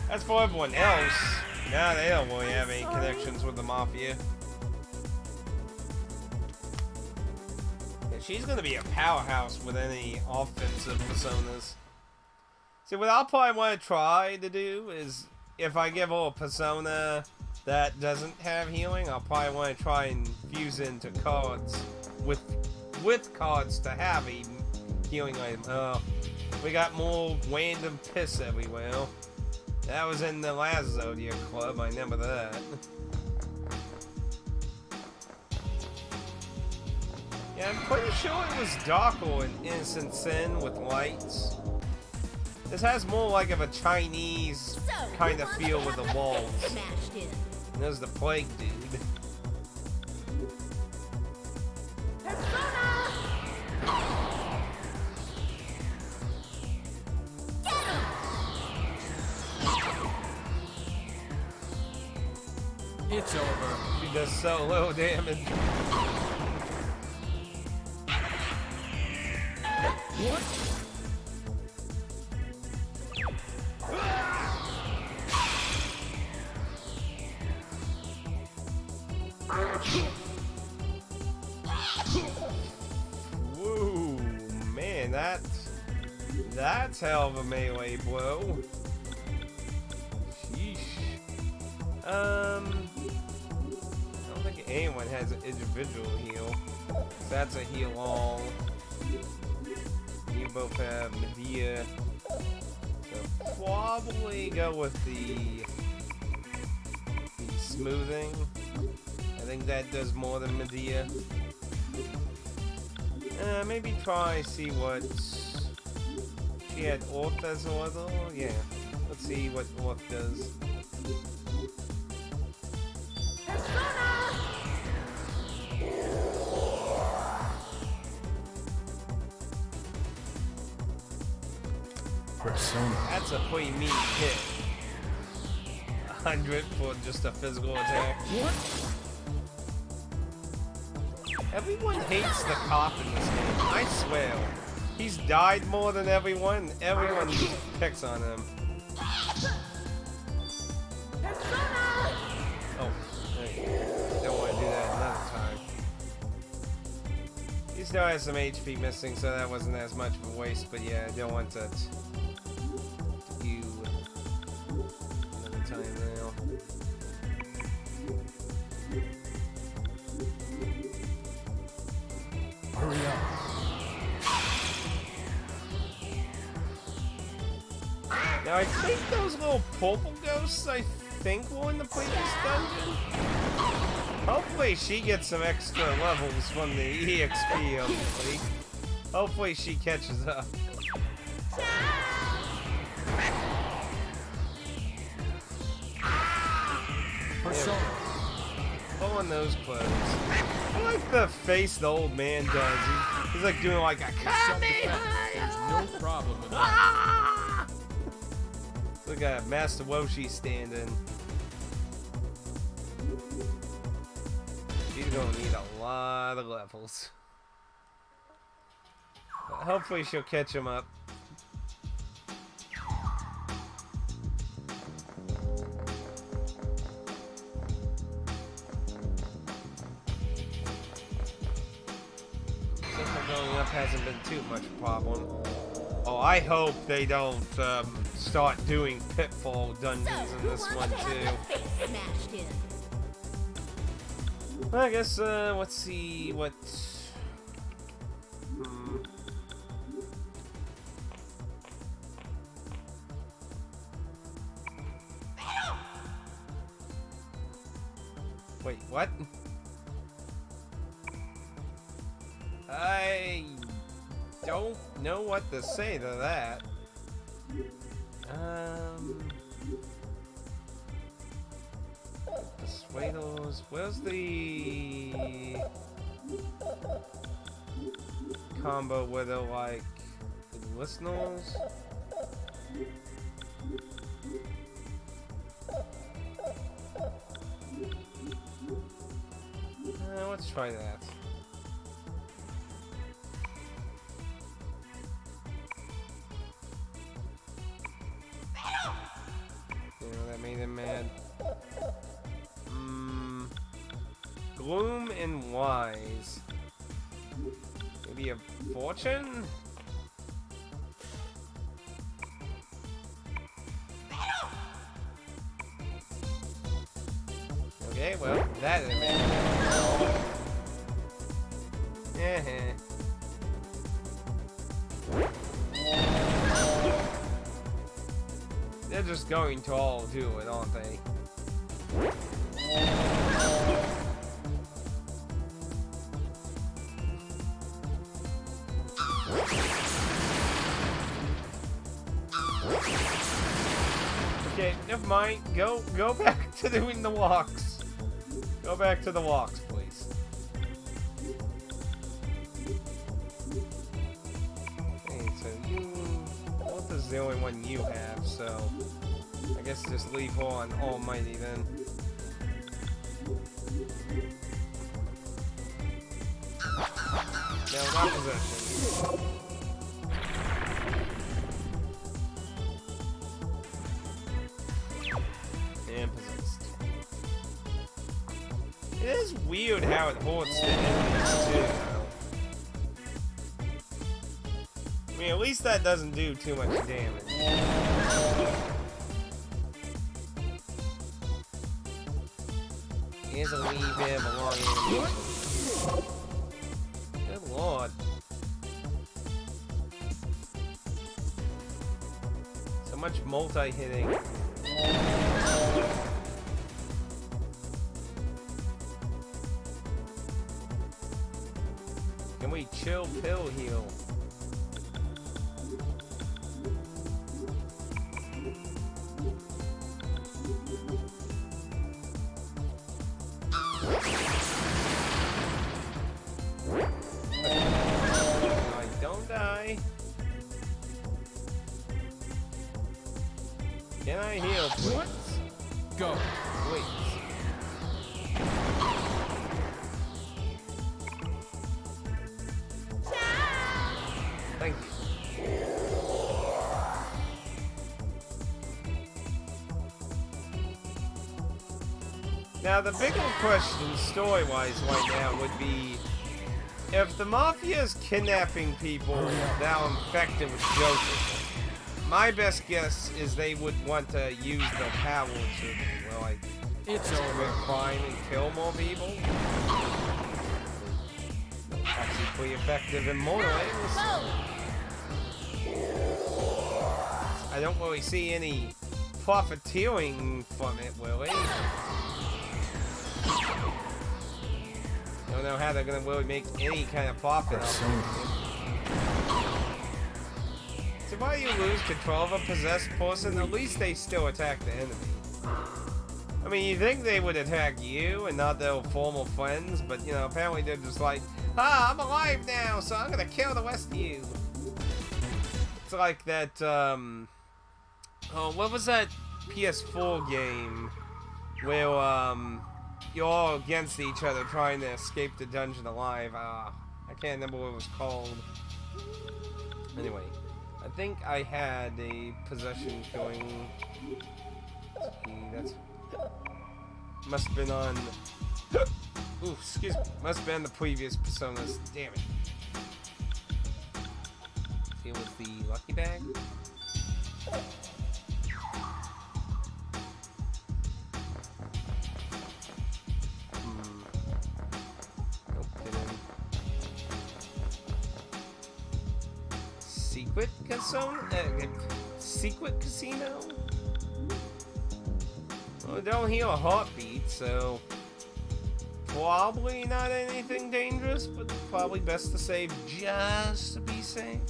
As for everyone else, nah, they don't really have any connections with the Mafia. Yeah, she's gonna be a powerhouse with any offensive personas. See, what I'll probably want to try to do is, if I give her a persona that doesn't have healing, I'll probably want to try and fuse into cards with cards to have a healing item. We got more random piss everywhere. That was in the last Zodiac Club, I remember that. Yeah, I'm pretty sure it was darker in Innocent Sin with lights. This has more like of a Chinese kind of feel with the walls. And there's the plague dude. It's over. She does so little damage. What? Woo, man, that's hell of a melee blow. Sheesh. I don't think anyone has an individual heal. That's a heal all. You both have Medea. So probably go with the smoothing. I think that does more than Medea. Maybe try see what she had. Orth as a level. Yeah, let's see what Orth does. Persona. That's a pretty mean hit. 100 for just a physical attack. What? Everyone hates the cop in this game. I swear. He's died more than everyone. Everyone picks on him. Oh, hey. Don't want to do that another time. He still has some HP missing, so that wasn't as much of a waste. But yeah, I don't want to do another time now. Hurry up. Now I think those little purple ghosts, I think, were in the previous dungeon. Hopefully she gets some extra levels from the EXP, hopefully. Hopefully she catches up. Persona. Pulling those clothes. I like the face the old man does. He's like doing like a Self-defense. There's no problem with that. ah! Look at Master Woshi standing. She's gonna need a lot of levels. But hopefully she'll catch him up. Going up hasn't been too much a problem. Oh, I hope they don't start doing pitfall dungeons in this one too. Well, I guess let's see what. Wait, what? I don't know what to say to that. Persuados. Where's the combo where they're like listeners? Let's try that. That made him mad. Gloom and Wise. Maybe a fortune? Okay, well, that didn't make him mad. They're just going to all do it, aren't they? Okay, never mind. Go back to doing the walks. Go back to the walks, please. Okay, so Wolf is the only one you have, so I guess just leave her on Almighty then. No, not possession. And possessed. It is weird how it holds the enemies too, though. I mean, at least that doesn't do too much damage. Here's a wee bit of a long animation. Good lord. So much multi-hitting. Can we chill pill heal? Don't die. Can I heal, please? Go. Wait. Thank you. Now the bigger question story-wise right now would be if the Mafia is kidnapping people now infected with Joker, my best guess is they would want to use the power to, well, like, It's commit over. crime and kill more people. Actually pretty effective in more ways. I don't really see any profiteering from it, really. Don't know how they're gonna really make any kind of profit off of it. So why you lose control of a possessed person, at least they still attack the enemy. I mean, you think they would attack you and not their former friends, but, you know, apparently they're just like, ah, I'm alive now, so I'm gonna kill the rest of you. It's like that, oh, what was that PS4 game where, you're all against each other trying to escape the dungeon alive? I can't remember what it was called. Anyway, I think I had a possession killing. That's must have been on. Ooh, excuse me. Must have been the previous personas. Damn it. Deal with the lucky bag. Secret casino? Secret casino? Well, I don't hear a heartbeat, so probably not anything dangerous, but probably best to save just to be safe.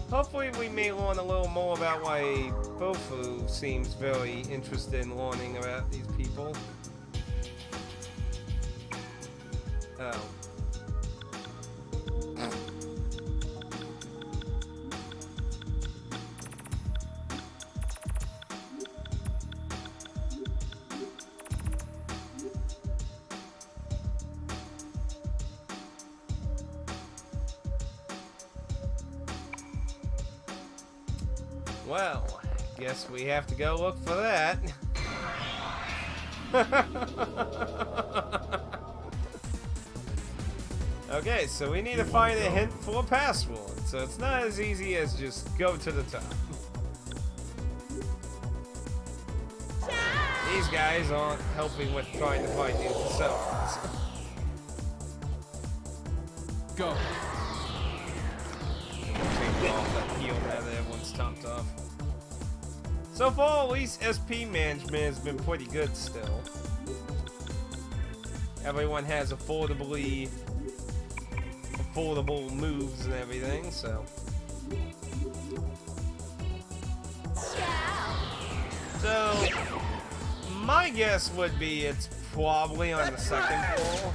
Hopefully we may learn a little more about why Bofu seems very interested in learning about these people. Oh. Well, guess we have to go look for that. Okay, so we need to find a hint for a password, so it's not as easy as just go to the top. These guys aren't helping with trying to find new facilities. Go. Take off that heal now that everyone's topped off. So far, at least SP management has been pretty good still. Everyone has affordable moves and everything, so. So, my guess would be it's probably on the second floor.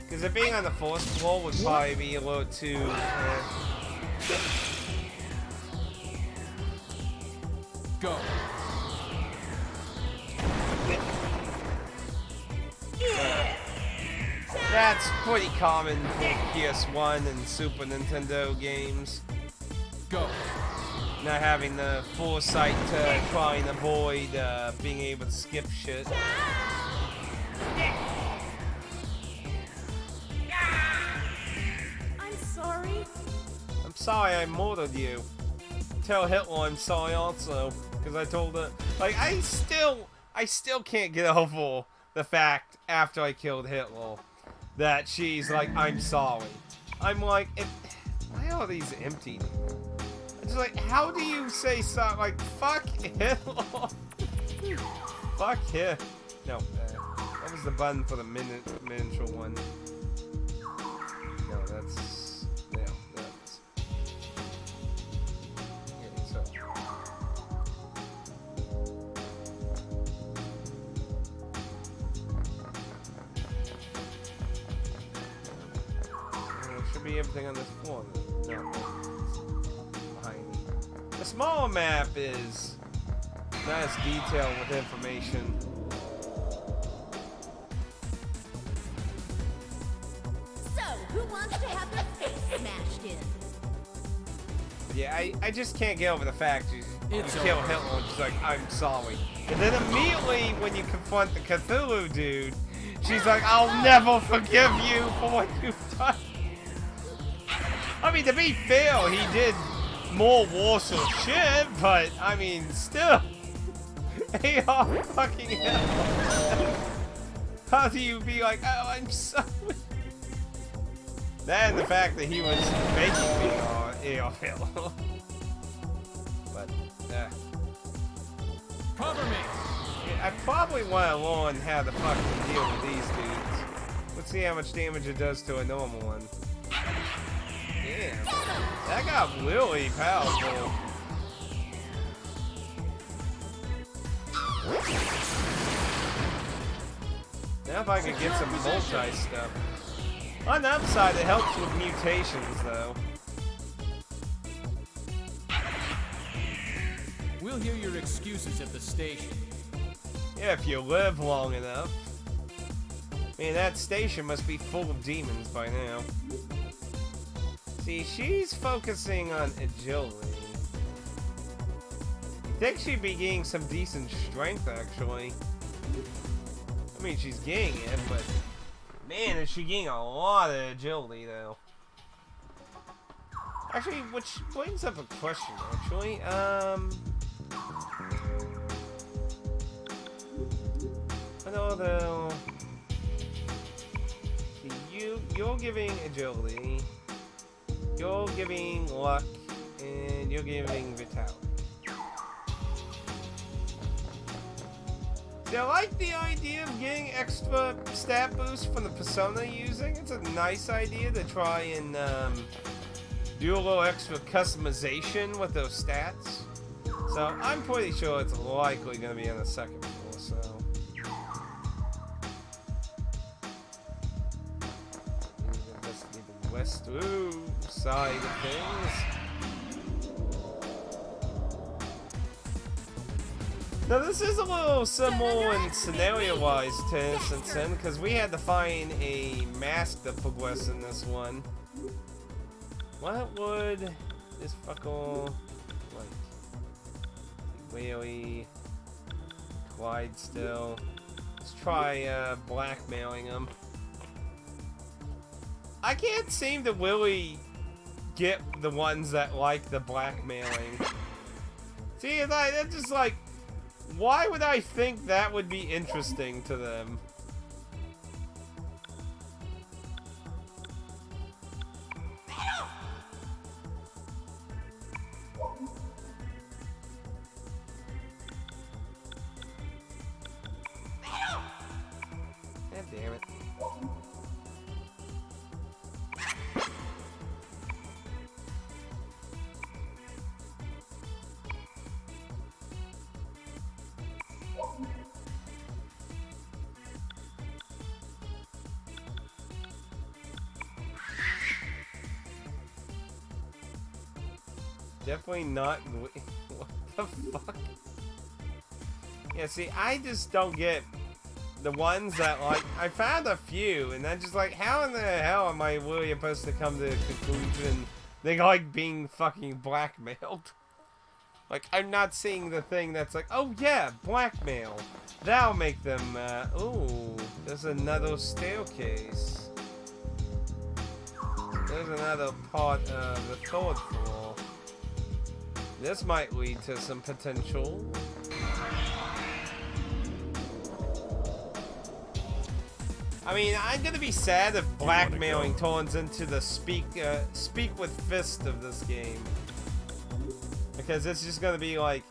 Because it being on the first floor would probably be a little too. Go. That's pretty common for PS1 and Super Nintendo games. Go. Not having the foresight to try and avoid being able to skip shit. I'm sorry. I'm sorry I murdered you. Tell Hitler I'm sorry also, because I told her. Like, I still can't get over the fact after I killed Hitler that she's like, I'm sorry. I'm like, why are these empty? It's like, how do you say something like, fuck Hitler? Fuck him. No, that was the button for the miniature one. No, that's, yeah, that's. Okay, so. It should be everything on this floor. No. The smaller map is not as detailed with information. So, who wants to have their face smashed in? Yeah, I just can't get over the fact you It's kill over. Hitler and she's like, I'm sorry. And then immediately when you confront the Cthulhu dude, she's like, I'll never forgive you for what you've done. I mean, to be fair, he did more Warsaw shit, but I mean, still, AR fucking hell. How do you be like, oh, I'm sorry? That and the fact that he was faking being AR Hitler. But, Cover me. I probably want to learn how to fucking deal with these dudes. Let's see how much damage it does to a normal one. Damn, that got really powerful. Now if I could get some multi stuff. On the upside, it helps with mutations, though. We'll hear your excuses at the station. Yeah, if you live long enough. Man, that station must be full of demons by now. See, she's focusing on agility. I think she'd be gaining some decent strength, actually. I mean, she's gaining it, but... Man, is she gaining a lot of agility, though. Actually, which brings up a question, actually. But although... You're giving agility, you're giving luck, and you're giving vitality. See, I like the idea of getting extra stat boost from the persona using. It's a nice idea to try and do a little extra customization with those stats. So I'm pretty sure it's likely going to be on the second floor, so... West side of things. Now this is a little similar in scenario-wise to Instant Sin, because we had to find a mask to progress in this one. What would this fucker like? Whaley, Clyde still. Let's try blackmailing him. I can't seem to really get the ones that like the blackmailing. See, it's just like, why would I think that would be interesting to them? God damn it. Definitely not. What the fuck? Yeah, see, I just don't get the ones that, like, I found a few, and I'm just like, how in the hell am I really supposed to come to the conclusion they like being fucking blackmailed? Like, I'm not seeing the thing that's like, oh yeah, blackmail. That'll make them, ooh, there's another staircase. There's another part of the third floor. This might lead to some potential. I mean, I'm gonna be sad if blackmailing turns into the speak with fist of this game, because it's just gonna be like,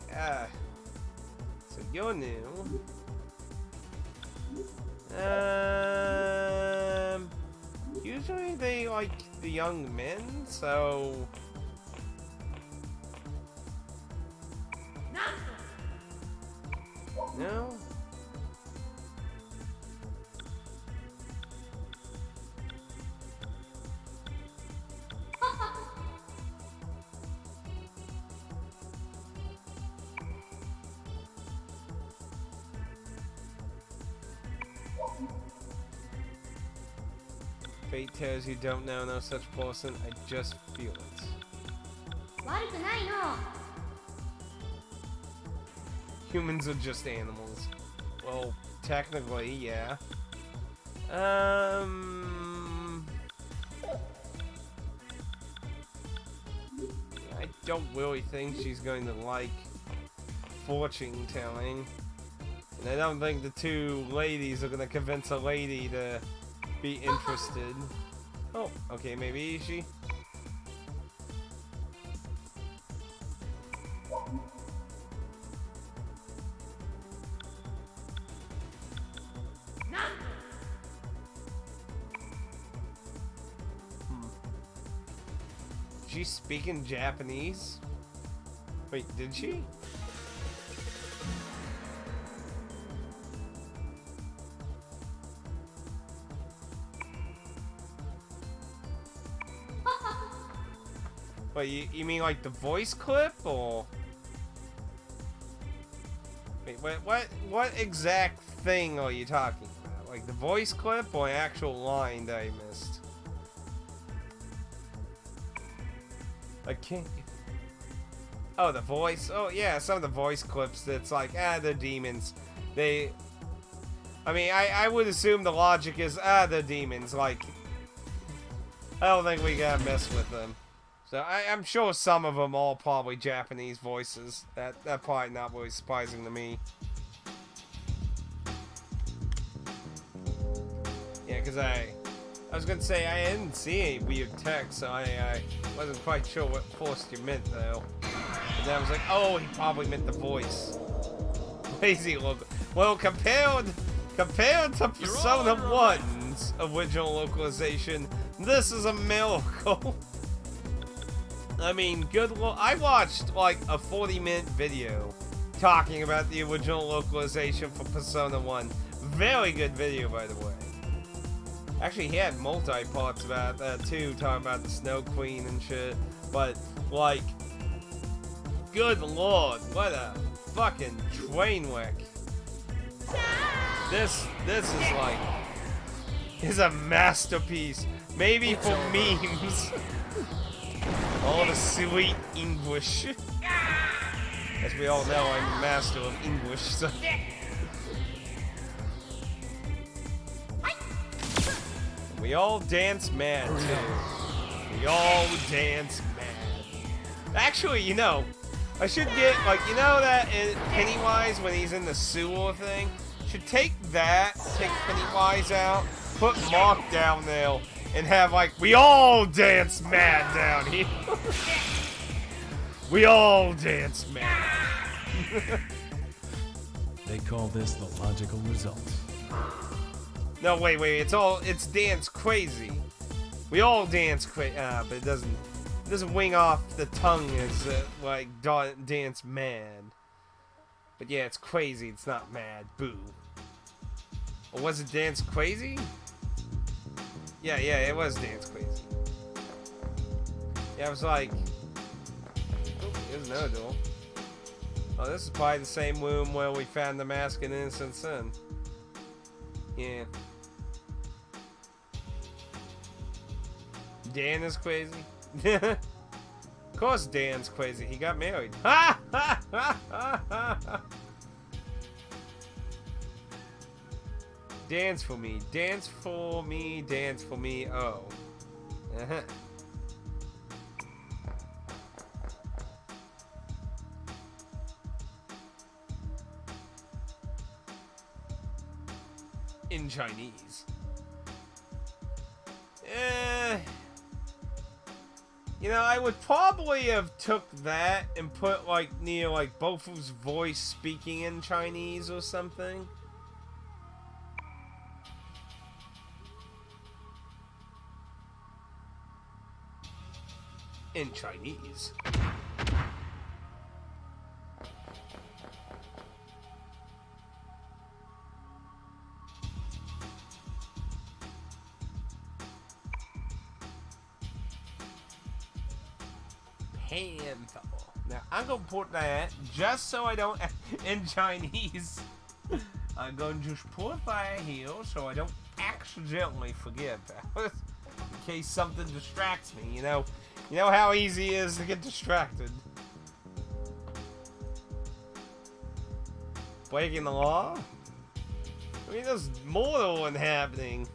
so you're new. Usually they like the young men, so. No? Fate tells you don't know no such person, I just feel it. 悪くないの。 Humans are just animals. Well, technically, yeah. I don't really think she's going to like fortune telling. And I don't think the two ladies are going to convince a lady to be interested. Oh, okay, maybe she. She's speaking Japanese? Wait, did she? Wait, you mean like the voice clip, or? Wait, what exact thing are you talking about? Like the voice clip or an actual line that I missed? I can't. Oh, the voice. Oh, yeah, some of the voice clips that's like, they're demons. I mean, I would assume the logic is, they're demons. Like, I don't think we gotta mess with them. So I'm sure some of them are probably Japanese voices. That probably not really surprising to me. Yeah, because I was gonna say I didn't see any weird text, so I wasn't quite sure what forced you meant though. And then I was like, oh, he probably meant the voice. Lazy local. Well, compared to Persona 1's original localization, this is a miracle. I mean, I watched like a 40-minute video talking about the original localization for Persona 1. Very good video, by the way. Actually, he had multi-parts about that too, talking about the Snow Queen and shit. But, like, good lord, what a fucking train wreck. This is like, is a masterpiece. Maybe for memes. All the sweet English. As we all know, I'm a master of English, so. We all dance mad, too. We all dance mad. Actually, you know, I should get, like, you know that in Pennywise when he's in the sewer thing? Should take Pennywise out, put Mark down there, and have, like, we all dance mad down here. We all dance mad. They call this the logical result. No, wait, it's dance crazy. We all dance crazy, but it doesn't wing off the tongue as, like, dance mad. But yeah, it's crazy, it's not mad, boo. Or was it dance crazy? Yeah, it was dance crazy. Yeah, I was like, oh, there's another door. Oh, this is probably the same room where we found the mask in Innocent Sin. Yeah. Dan is crazy. Of course Dan's crazy. He got married. Ha ha ha ha ha. Dance for me. Dance for me. Dance for me. Oh. Uh-huh. In Chinese. You know, I would probably have took that and put like near like Bofu's voice speaking in Chinese or something. In Chinese. Handful. Now I'm gonna put that just so I don't in Chinese. I'm gonna just put that here so I don't accidentally forget that. In case something distracts me, you know how easy it is to get distracted. Breaking the law? I mean, there's more than one happening.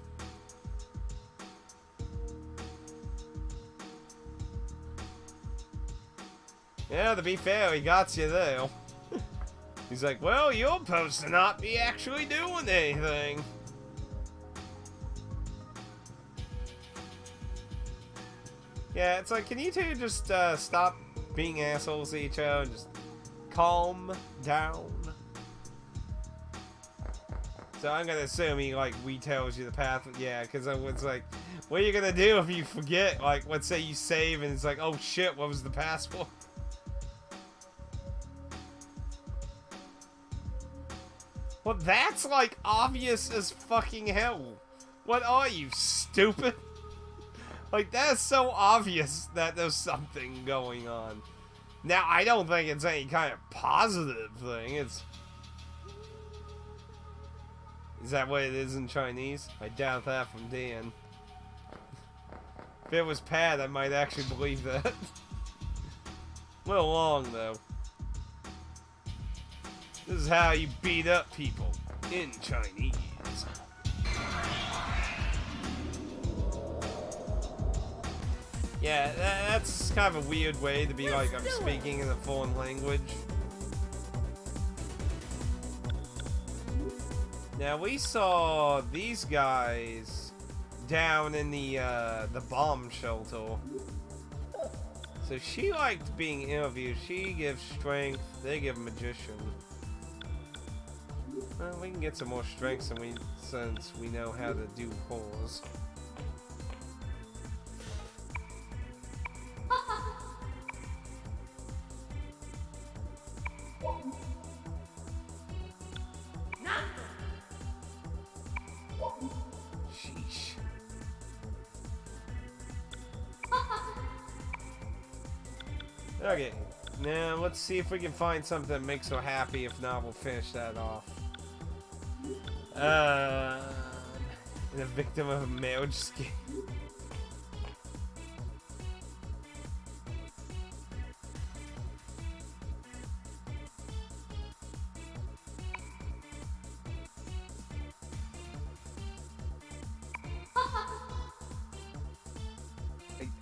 Yeah, to be fair, he got you there. He's like, well, you're supposed to not be actually doing anything. Yeah, it's like, can you two just stop being assholes to each other and just calm down? So I'm gonna assume he, like, retells you the path. Yeah, because I was like, what are you gonna do if you forget? Like, let's say you save and it's like, oh shit, what was the password? Well, that's, like, obvious as fucking hell. What are you, stupid? Like, that's so obvious that there's something going on. Now, I don't think it's any kind of positive thing. Is that what it is in Chinese? I doubt that from Dan. If it was Pat, I might actually believe that. A little long, though. This is how you beat up people in Chinese. Yeah, that's kind of a weird way to be like, I'm speaking in a foreign language. Now, we saw these guys down in the bomb shelter. So she liked being interviewed. She gives strength, they give magician. Well, we can get some more strength since we know how to do pause. Sheesh. Okay, now let's see if we can find something that makes her happy. If not, we'll finish that off. The victim of a marriage scheme.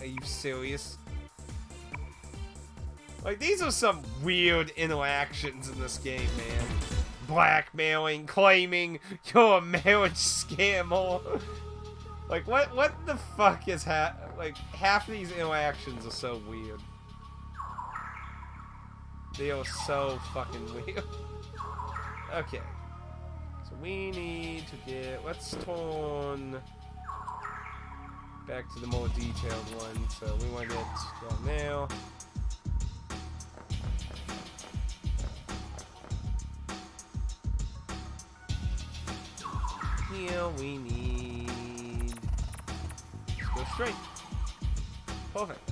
Are you serious? Like, these are some weird interactions in this game, man. Blackmailing, claiming you're a marriage scammer. Like, what the fuck is like, half of these interactions are so weird. They are so fucking weird. Okay. So we need to get, let's turn back to the more detailed one. So we want to get that now. Here we need... Let's go straight. Perfect.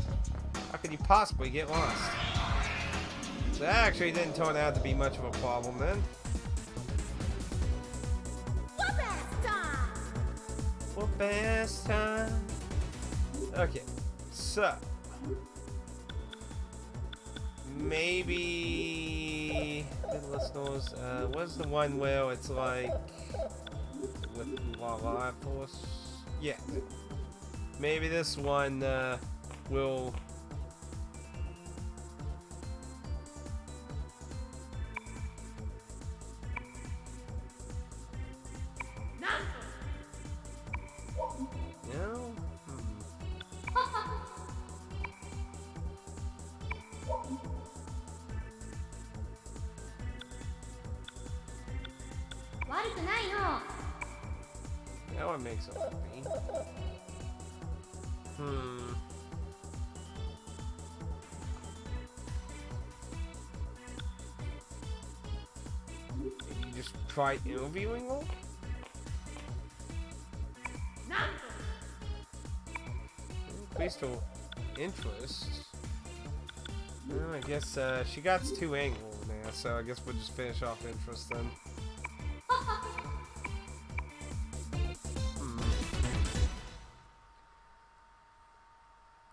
How could you possibly get lost? So that actually didn't turn out to be much of a problem then. Best time. Okay, so maybe listeners, what's the one where it's like with lava force? Yeah, maybe this one will. No? That one makes it happy. Maybe you just try interviewing them? Increased her interest. Well, I guess she got too angry now, so I guess we'll just finish off interest then.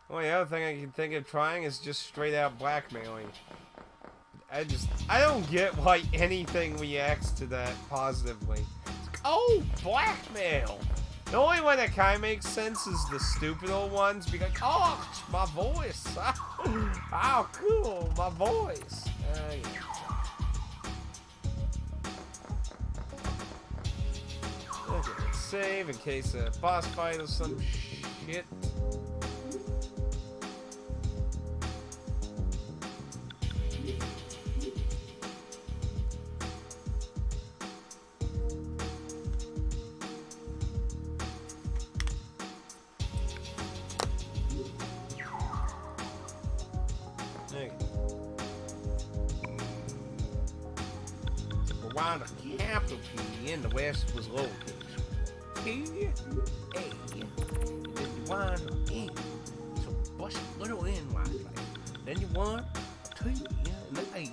Well, the other thing I can think of trying is just straight out blackmailing. I don't get why anything reacts to that positively. It's like, oh, blackmail! The only one that kind of makes sense is the stupider ones. Be like, oh, it's my voice. Oh, cool, my voice. Yeah. Okay, let's save in case a boss fight or some shit. Around the capital key in the west was located. P-A. wine or in. So bust a little in right. Then you want T and the H.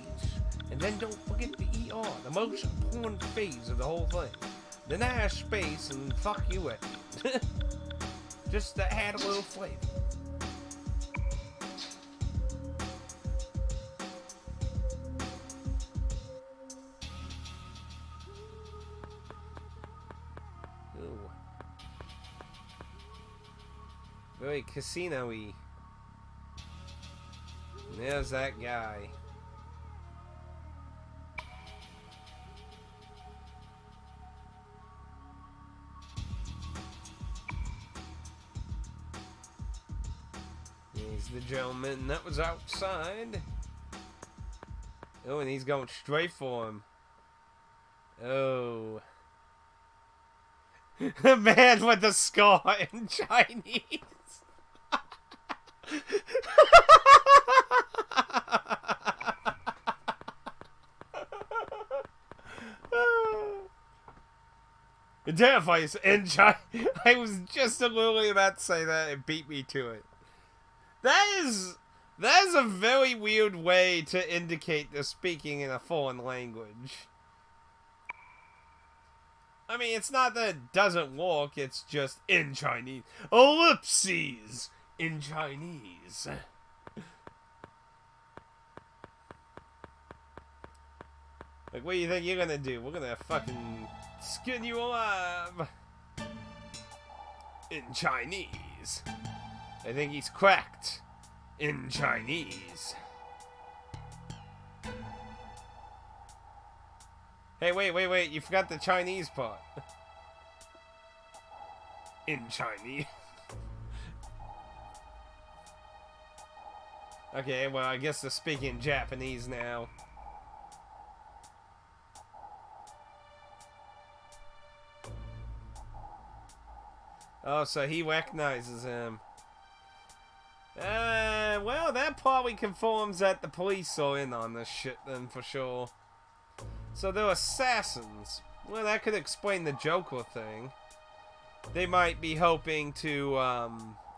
And then don't forget the ER, the most important phase of the whole thing. Then add space and fuck you at it. Just to add a little flavor. Ooh. Very casino-y. There's that guy. He's the gentleman that was outside. Oh, and he's going straight for him. Oh. The man with the scar in Chinese. Terrifying in China. I was just literally about to say that and beat me to it. That is a very weird way to indicate they're speaking in a foreign language. I mean, it's not that it doesn't work, it's just in Chinese. Ellipses in Chinese. Like, what do you think you're gonna do? We're gonna fucking skin you alive. In Chinese. I think he's cracked. In Chinese. Hey, wait. You forgot the Chinese part. In Chinese. Okay, well, I guess they're speaking Japanese now. Oh, so he recognizes him. Well, that probably confirms that the police are in on this shit then, for sure. So they're assassins. Well, that could explain the Joker thing. They might be hoping to,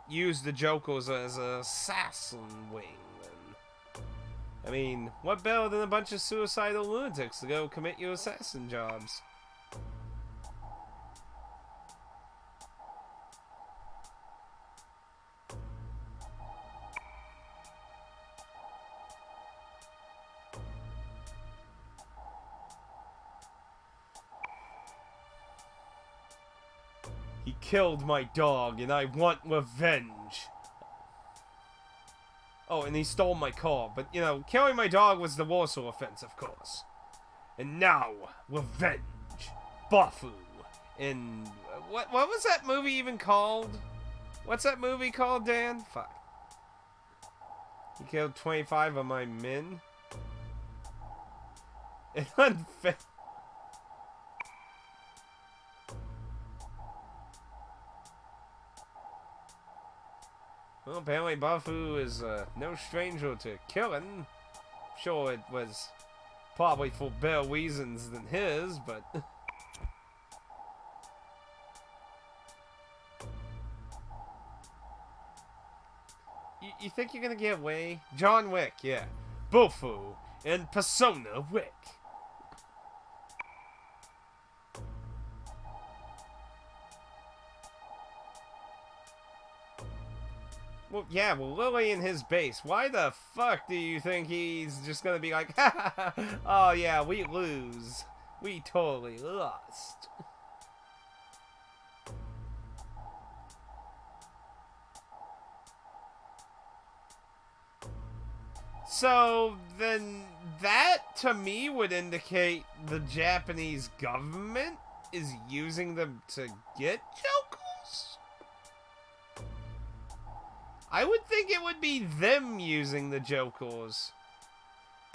use the Jokers as an assassin wing, then. I mean, what better than a bunch of suicidal lunatics to go commit your assassin jobs? He killed my dog, and I want revenge. Oh, and he stole my car. But, you know, killing my dog was the Warsaw offense, of course. And now, revenge. Bafu. And what was that movie even called? What's that movie called, Dan? Fuck. He killed 25 of my men. It's unfair. Well, apparently Bafu is no stranger to killing. Sure, it was probably for better reasons than his, but... you think you're gonna get away? John Wick, yeah. Bafu and Persona Wick. Well, yeah, well, Lily in his base. Why the fuck do you think he's just gonna be like, ha ha ha, oh yeah, we lose. We totally lost. So, then that, to me, would indicate the Japanese government is using them to get Jokers? I would think it would be them using the Jokers.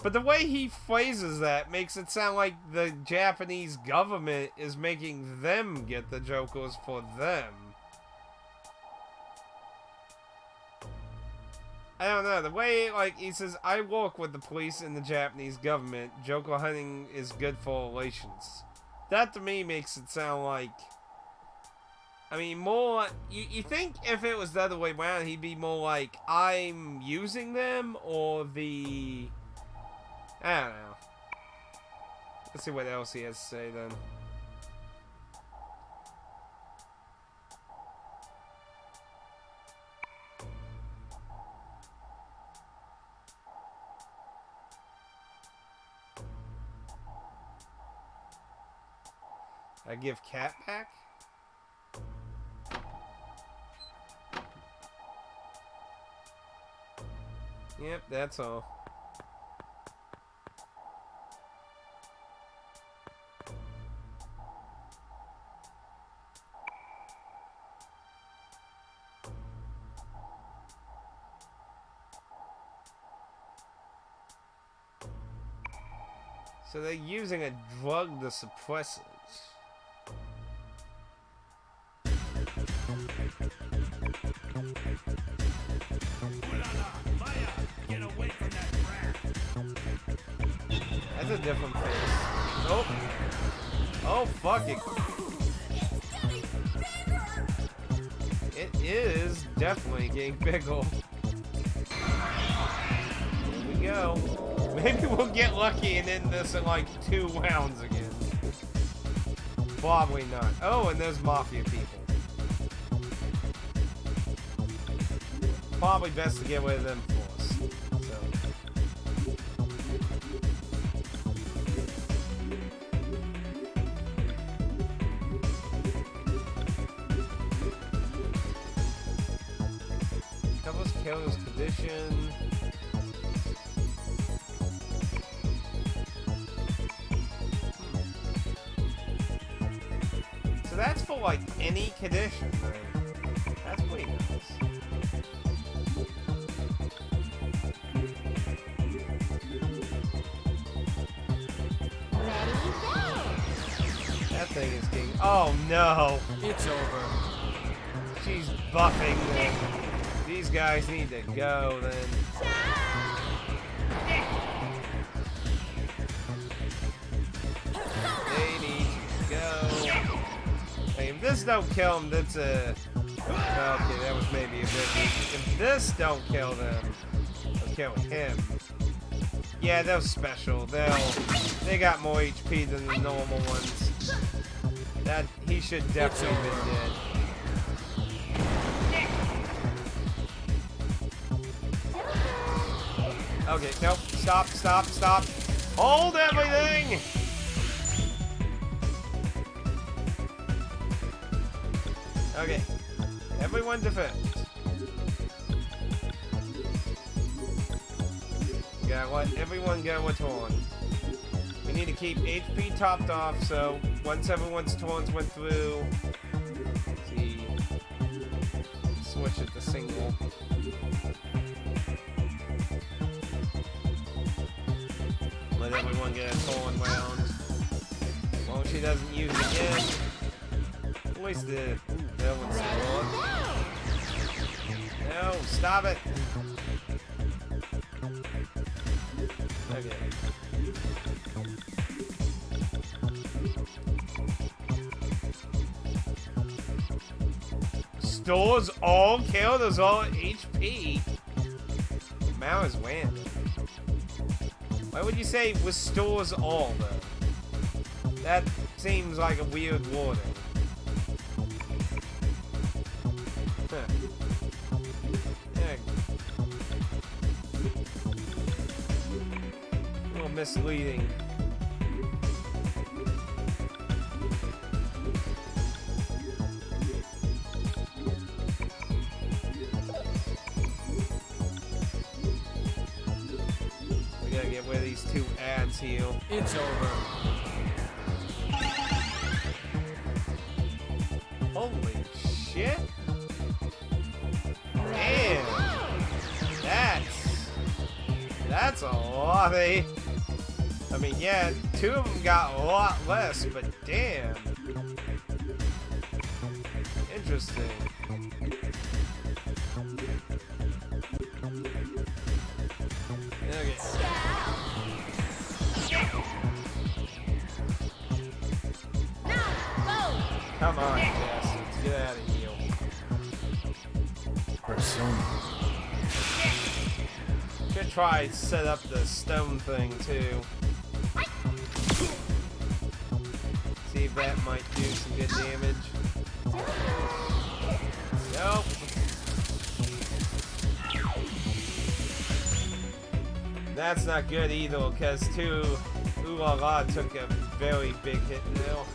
But the way he phrases that makes it sound like the Japanese government is making them get the Jokers for them. I don't know, the way, like, he says, I work with the police and the Japanese government. Joker hunting is good for relations. That, to me, makes it sound like I mean, more... You think if it was the other way around, he'd be more like, I'm using them, or the... I don't know. Let's see what else he has to say, then. I give cat back? Yep, that's all. So they're using a drug to suppress it. That's a different face. Oh. Oh, fuck it. It is definitely getting bigger. Here we go. Maybe we'll get lucky and end this in like 2 rounds again. Probably not. Oh, and there's mafia people. Probably best to get rid of them first. So. Covers killer's condition. So that's for like any condition, right? That's pretty nice. That thing is getting... Oh no! It's over. She's buffing them. These guys need to go then. They need to go. Hey, if this don't kill them, that's a... Okay, that was maybe a bit weak. If this don't kill them, it'll kill him. Yeah, they're special. They got more HP than the normal ones. That he should definitely have been dead. Okay, nope. Stop, stop, stop. Hold everything! Okay. Everyone defend. Gotta let everyone go with Torn. We need to keep HP topped off, so once everyone's Torns went through, let's see, switch it to single. Let everyone get a Torn round. As long as she doesn't use it again. At least the... Ooh, that one's still on. No, stop it! Okay. Stores all killed as all HP. Mao is random. Why would you say restores all though? That seems like a weird wording. Huh. Yeah. A little misleading. We gotta get rid of these 2 ads heal. It's over. Holy shit! Damn! That's a lot, eh? I mean, yeah, 2 of them got a lot less, but damn. Interesting. Okay. Come on, bastards. Get out of here. try set up the stone thing too. See if that might do some good damage. Nope. That's not good either, because two Ooh La La took a very big hit now.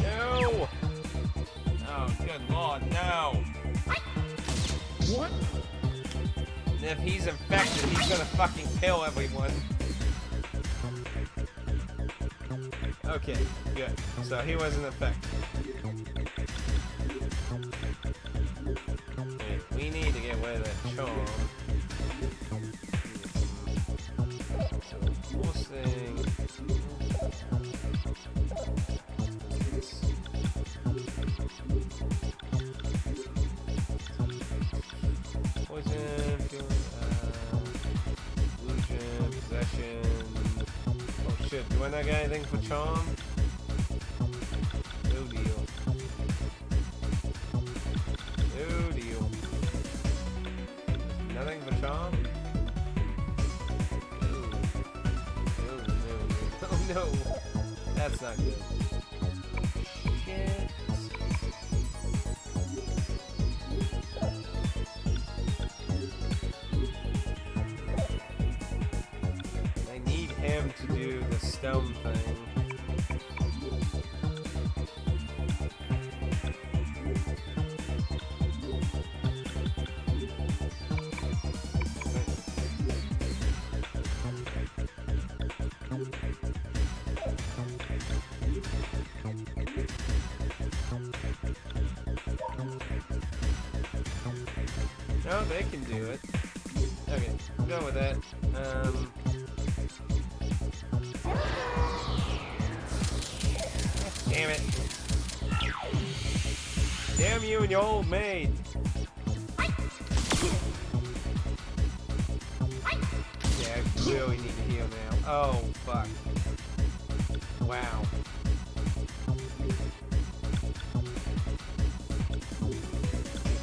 No! Oh, good lord, no! What? And if he's infected, he's gonna fucking kill everyone. Okay, good. So he wasn't affected. Wait, we need to get rid of that charm. So, first thing. Poison, illusion, possession. Oh shit, do I not got anything for charm? No deal. No deal. Nothing for charm? No. No, no, no. Oh no! That's not good. Shit. I need him to do the stone thing. No, they can do it. Okay, go with that. Damn it. Damn you and your old maid. Yeah, I really need to heal now. Oh, fuck. Wow.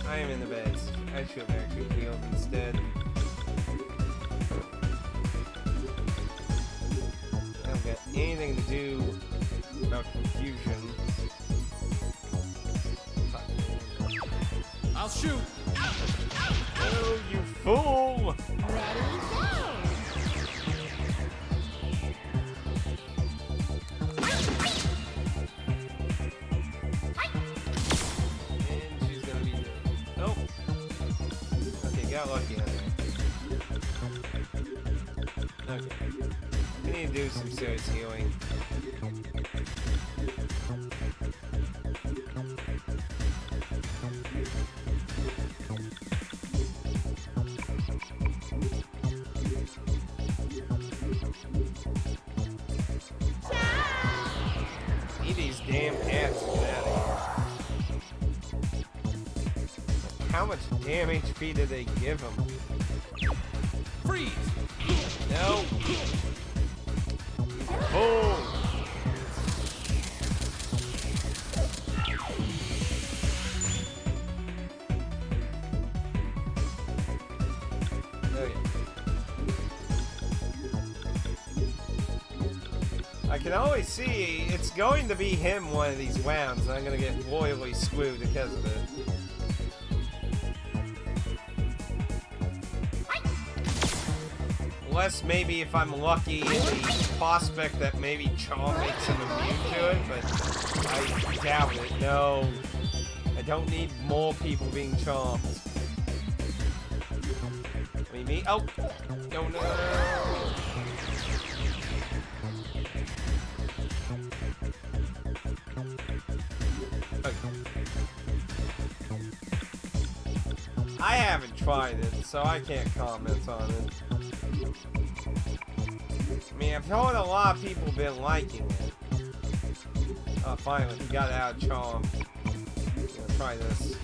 I am in the bed. I should have actually healed instead. I don't got anything to do about confusion. Fuck. I'll shoot. Oh, you fool! Ready, go! And she's gonna be dead. Nope. Okay, got lucky on that. Okay. We need to do some serious healing. Need these damn hats to get out of here. How much damn HP did they give him? Freeze. No. Oh. Okay. I can always see it's going to be him one of these rounds, and I'm going to get royally screwed because of it. Unless maybe if I'm lucky in the prospect that maybe Charm makes him immune to it, but I doubt it. No. I don't need more people being charmed. I mean, me? Oh! No, no, no, no. Okay. I haven't tried it, so I can't comment on it. I mean, I've heard a lot of people been liking it. Oh, finally, he got out of charm. Gonna try this.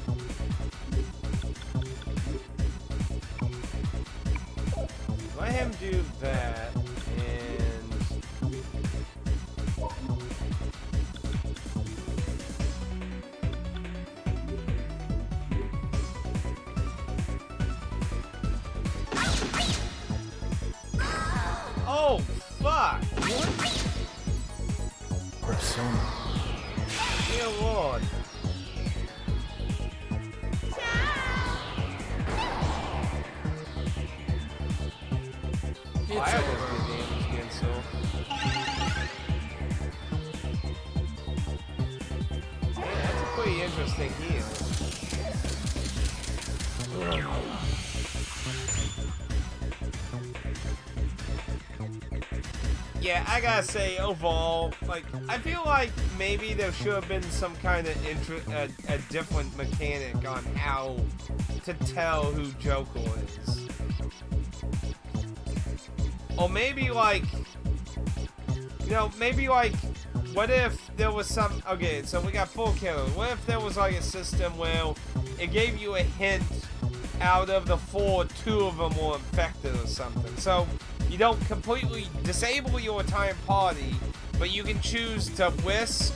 let him do that, and oh fuck! Persona. Dear Lord. It's Fire over. was good damage again, so. Man, that's a pretty interesting heal. Yeah, I gotta say, overall, like, I feel like maybe there should have been some kind of a different mechanic on how to tell who Joker is. Or maybe, like, you know, maybe, like, what if there was some, okay, so we got 4 killers. What if there was, like, a system where it gave you a hint out of the 4, 2 of them were infected or something? So you don't completely disable your entire party, but you can choose to risk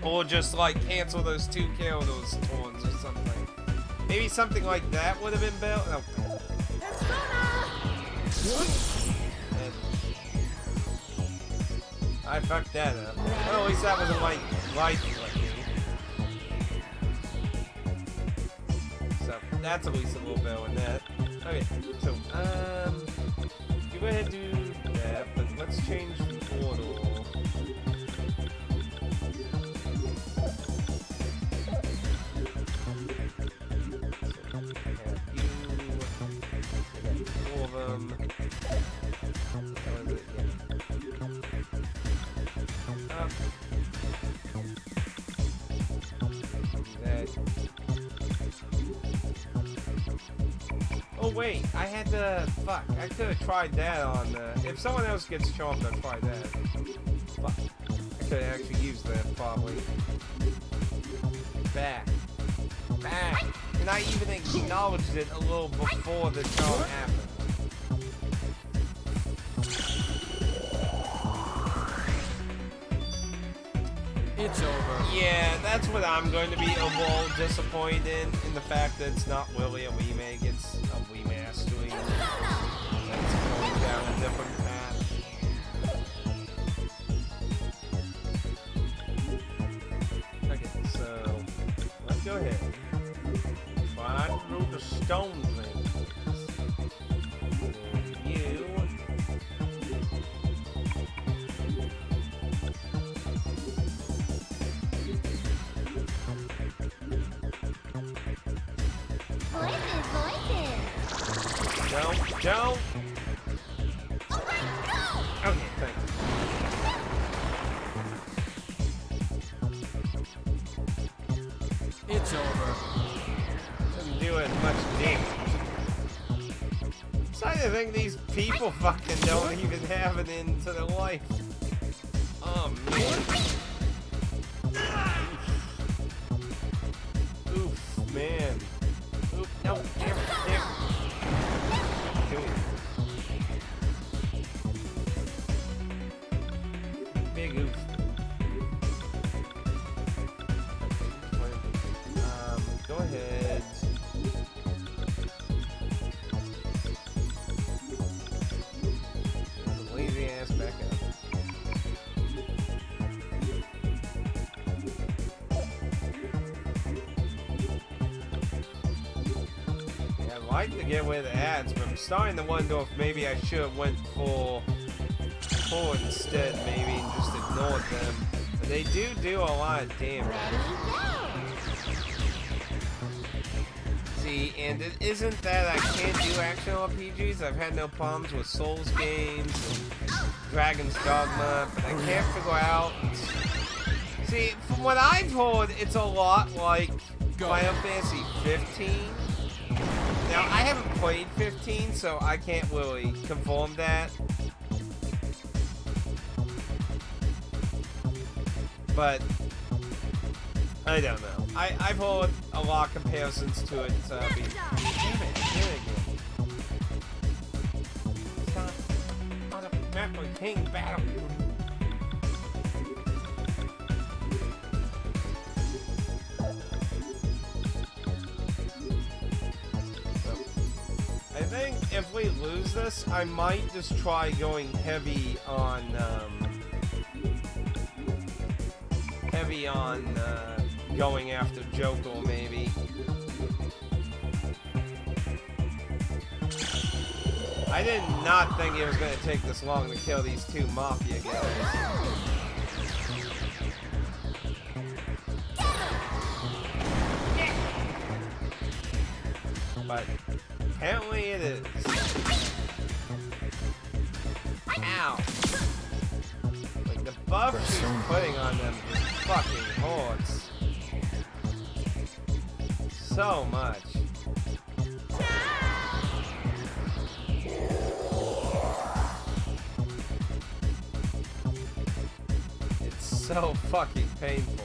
or just, like, cancel those 2 kills turns or something. Maybe something like that would have been built. Oh. And I fucked that up. Well, at least that wasn't like life flicking. So that's at least a little better than that. Okay, so you go ahead and do that, but let's change the order. Oh wait, I had to, fuck, I could have tried that on, if someone else gets chomped, I'll try that. Fuck, I could have actually used that, probably. Back. And I even acknowledged it a little before the chomp happened. It's over. Yeah, that's what I'm going to be overall disappointed in the fact that it's not really a remake, it's a remastering that's going down a different path. Okay, so let's go ahead. Try through the stone thing. You. Don't. Okay, thanks. It's over. Doesn't do as much damage. So I think these people fucking don't even have it into their life. Oh man. Oof, man. Oof, no, damn. Big oof. Go ahead. Lazy ass back up. Yeah, I'd like to get rid of the ads, but I'm starting to wonder if maybe I should have went for instead, maybe, and just ignored them. But they do a lot of damage. See, and it isn't that I can't do action RPGs. I've had no problems with Souls games and Dragon's Dogma, but I can't figure out. See, from what I've heard, it's a lot like Final Fantasy 15. Now, I haven't played 15, so I can't really confirm that. But I don't know. I've heard a lot of comparisons to it. Damn it, Grappling King battle. I think if we lose this, I might just try going heavy on going after Joko, maybe. I did not think it was going to take this long to kill these two Mafia guys. But apparently it is. Ow! Like the buff she's putting on them is fucking hordes. So much. It's so fucking painful.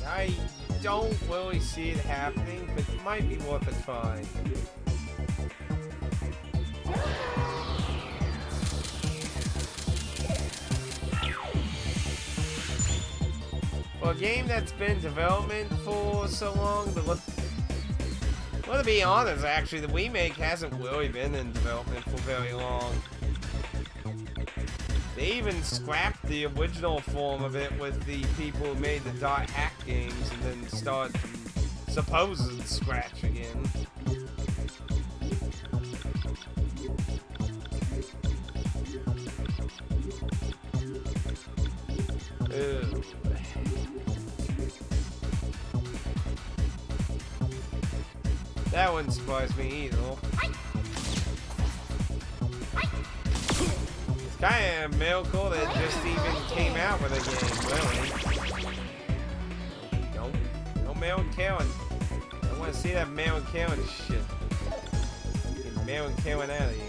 I don't really see it happening, but it might be worth a try. For a game that's been in development for so long, well, to be honest, actually, the remake hasn't really been in development for very long. They even scrapped the original form of it with the people who made the dot hack games and then started from supposed scratch again. Ew. That wouldn't surprise me either. Kind of miracle that just even came out with a game, really. No male and Karen. I don't want to see that male and Karen shit. Get male and Karen out of here.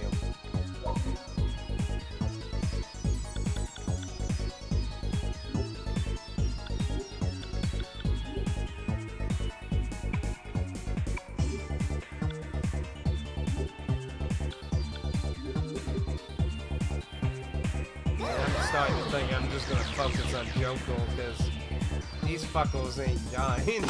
Starting to think I'm just gonna focus on Joko because these fuckers ain't dying.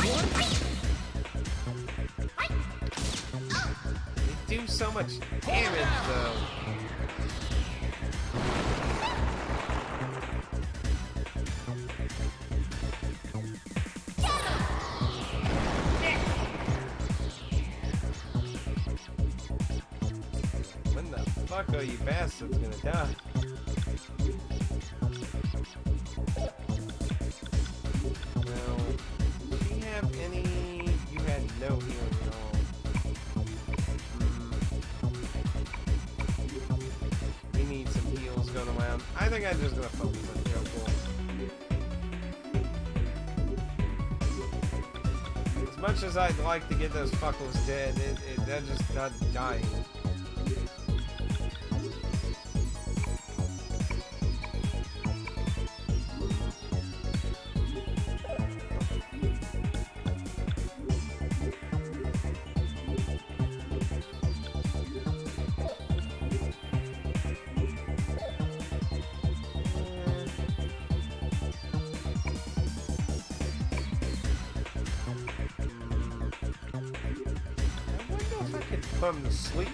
They do so much damage though. When the fuck are you bastards gonna die? No healing at all. We need some heals going around. I think I'm just gonna focus on Joko. As much as I'd like to get those fuckers dead, they're just not dying. Put him to sleep.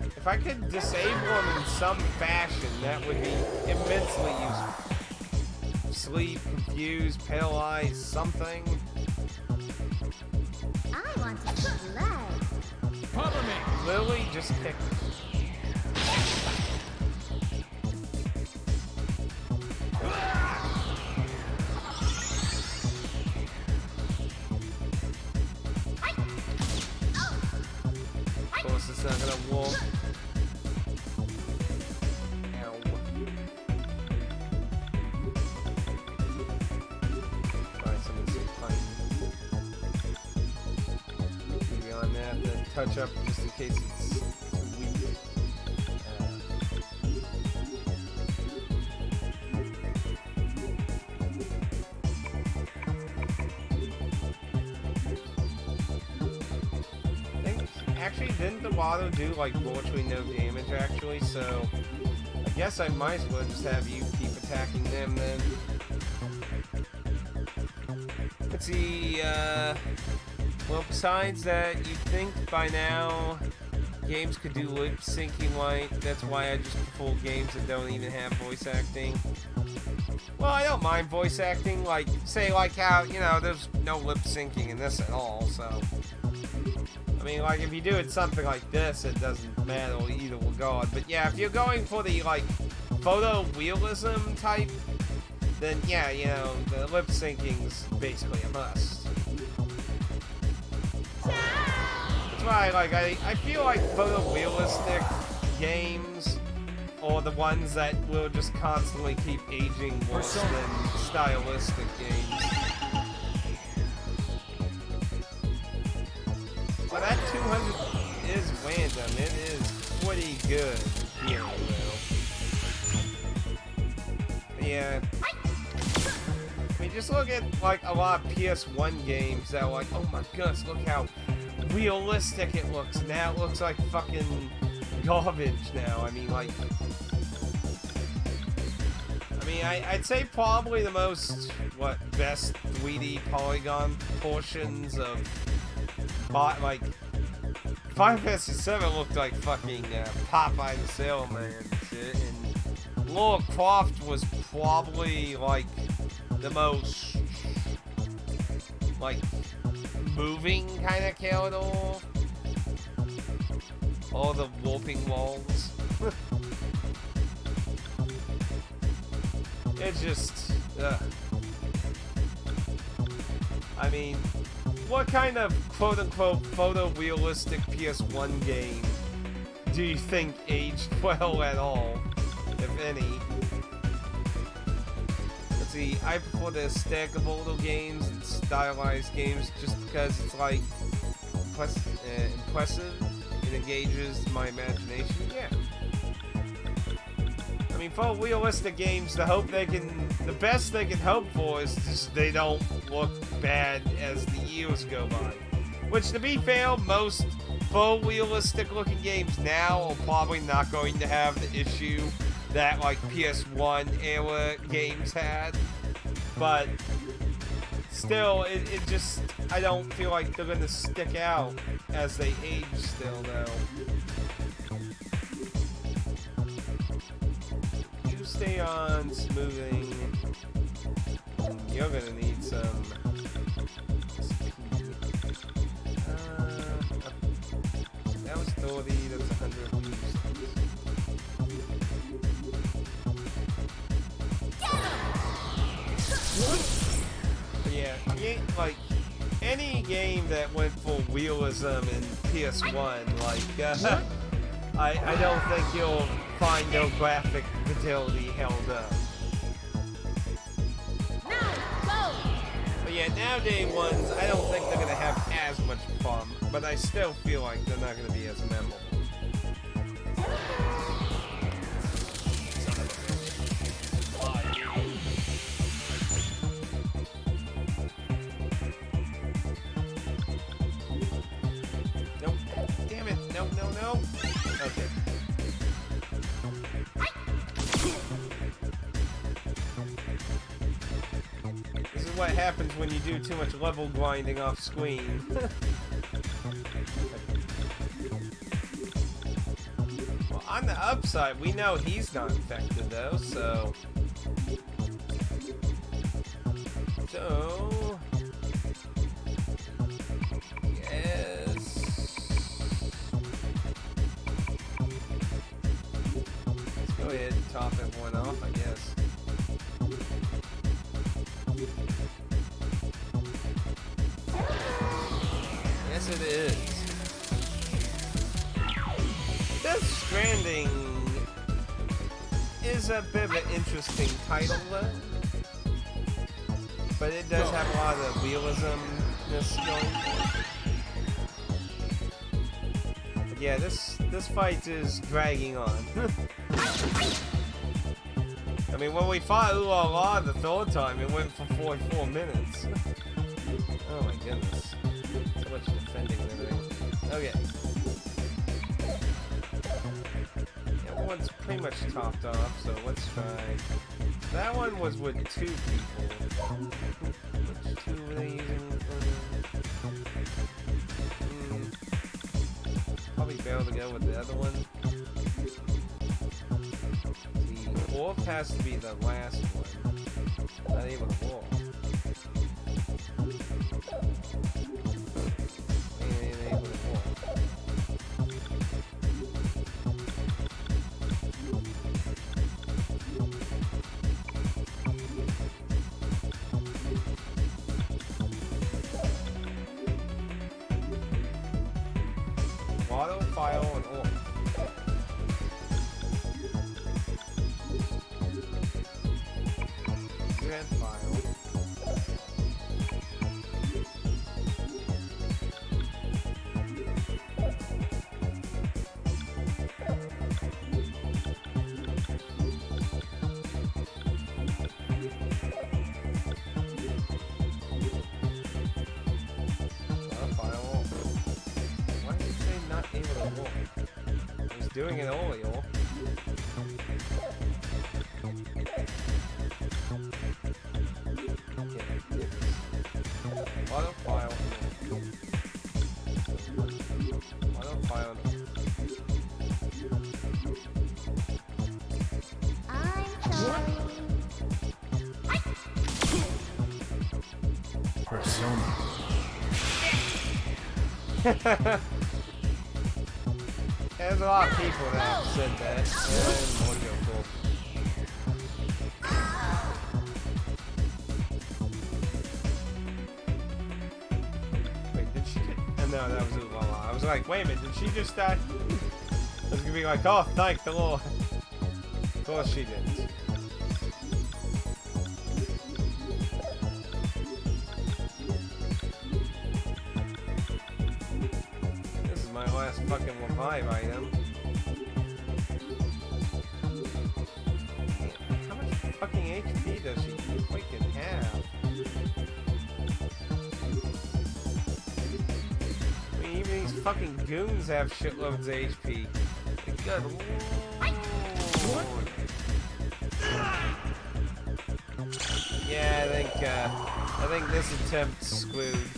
If I could disable him in some fashion, that would be immensely useful. Sleep, confuse, paralyze, something. I want to play. Cover me! Literally just kick him. It's not gonna walk. Ow. Try some of this punch. touch up just in case it's weak. Actually, didn't the water do like virtually no damage actually? So I guess I might as well just have you keep attacking them then. Let's see. Well, besides that, you'd think by now games could do lip syncing right. That's why I just prefer games that don't even have voice acting. Well, I don't mind voice acting. Like, say, like how, you know, there's no lip syncing in this at all, so. I mean, like, if you do it something like this, it doesn't matter either regard. But yeah, if you're going for the, like, photorealism type, then yeah, you know, the lip syncing's basically a must. That's why, like, I feel like photorealistic games are the ones that will just constantly keep aging worse than stylistic games. Well, that 200 is random. It is pretty good here, though. Yeah. I mean, just look at, like, a lot of PS1 games that are like, oh my goodness, look how realistic it looks. Now it looks like fucking garbage now. I mean, like... I mean, I'd say probably the most, best 3D polygon portions of... like, Final Fantasy VII looked like fucking Popeye the Sailor Man and shit, and Lara Croft was probably, like, the most, like, moving kind of character. All the warping walls. It's just, I mean, what kind of quote-unquote photorealistic PS1 game do you think aged well at all, if any? Let's see, I prefer the stack of older games and stylized games just because it's like impressive, it engages my imagination, yeah. I mean, for realistic games, the best they can hope for is just they don't look bad as the years go by. Which, to be fair, most full realistic looking games now are probably not going to have the issue that, like, PS1 era games had. But still, it just, I don't feel like they're gonna stick out as they age still, though. Stay on smoothing. You're gonna need some that was 30, that's 100. But yeah, like any game that went for realism in PS1, like I don't think you'll find no graphic fidelity held up. But yeah, nowadays ones, I don't think they're gonna have as much fun, but I still feel like they're not gonna be as memorable. Nope. Damn it. No. Okay. This is what happens when you do too much level grinding off screen. Well, on the upside, we know he's not infected though, so... Yes... Go ahead and top everyone off, I guess. Yes, it is. Death Stranding is a bit of an interesting title, though. But it does have a lot of realism-ness going for it. yeah, this fight is dragging on. I mean, when we fought Ooh La La the third time, it went for 44 minutes. Oh my goodness. So much defending and everything. Okay. Everyone's pretty much topped off, so let's try. That one was with 2 people. Which 2 were they using? Probably be able to go with the other one. The Orc has to be the last one. Not able to walk. Ain't able to walk. Auto, file, and orc. Red file. Doing it all, y'all. Auto file. Auto file. I'm sorry. Persona. There's a lot of people that have said that. And more joke. Wait, did she just... Oh, no, that was Ooh La La. I was like, wait a minute, did she just die? I was gonna be like, oh, thank the Lord. Of course she didn't. My last fucking revive item. How much fucking HP does she freaking have? I mean, even these fucking goons have shitloads of HP. Good Lord. Yeah, I think this attempt's screwed.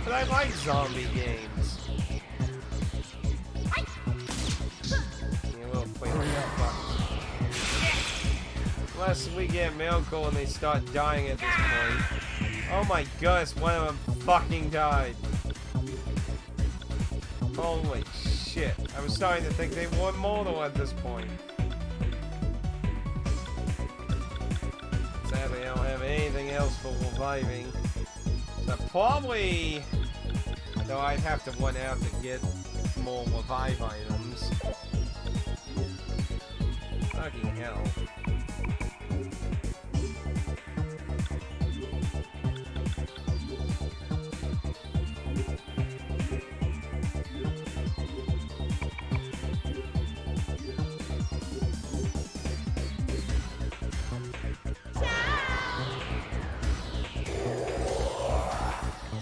But I like zombie games. Yeah, we'll play unless we get Miracle and they start dying at this point. Oh my goodness, one of them fucking died. Holy shit. I was starting to think they were mortal at this point. Sadly, I don't have anything else for reviving. So probably, though I'd have to run out to get more revive items. Fucking hell.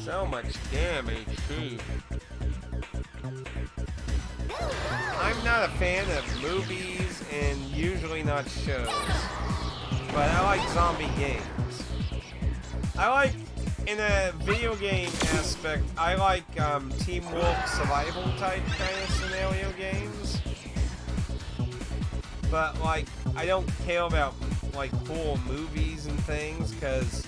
So much damage, too. I'm not a fan of movies and usually not shows, but I like zombie games. I like, in a video game aspect, I like teamwork survival type kind of scenario games. But like, I don't care about like horror movies and things because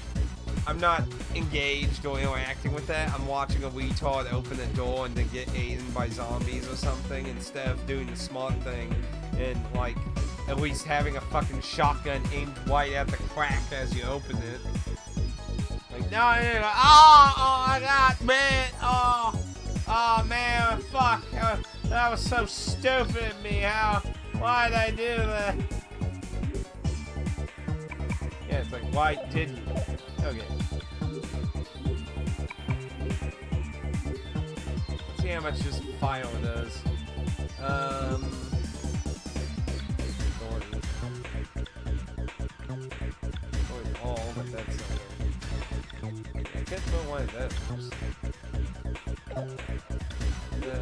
I'm not engaged or interacting with that. I'm watching a retard open a door and then get eaten by zombies or something instead of doing the smart thing and like at least having a fucking shotgun aimed right at the crack as you open it. Like, no, I got bit. Oh man, fuck. That was so stupid of me. Why'd I do that? Yeah, it's like, why did you? Okay. Let's see how much this file does. 40. All, but that's I can't put one of those. The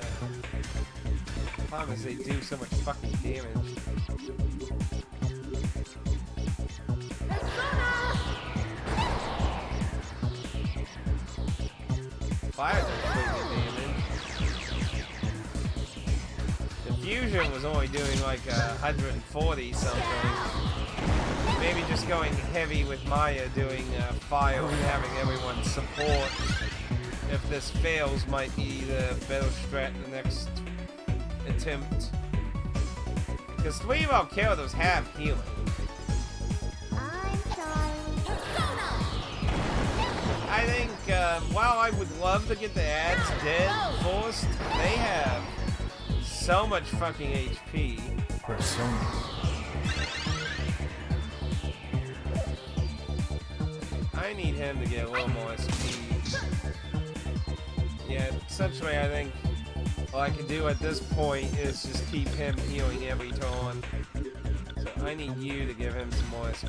problem is they do so much fucking damage. Fire does pretty good damage. The fusion was only doing like 140 something. Maybe just going heavy with Maya doing fire and having everyone support. If this fails, might be the better strat in the next attempt. Because 3 Valkyros have healing. I'm trying. Persona! I think, while I would love to get the ads dead forced, they have so much fucking HP. Persona. I need him to get a little more speed. Yeah, essentially I think all I can do at this point is just keep him healing every turn. So I need you to give him some more SP.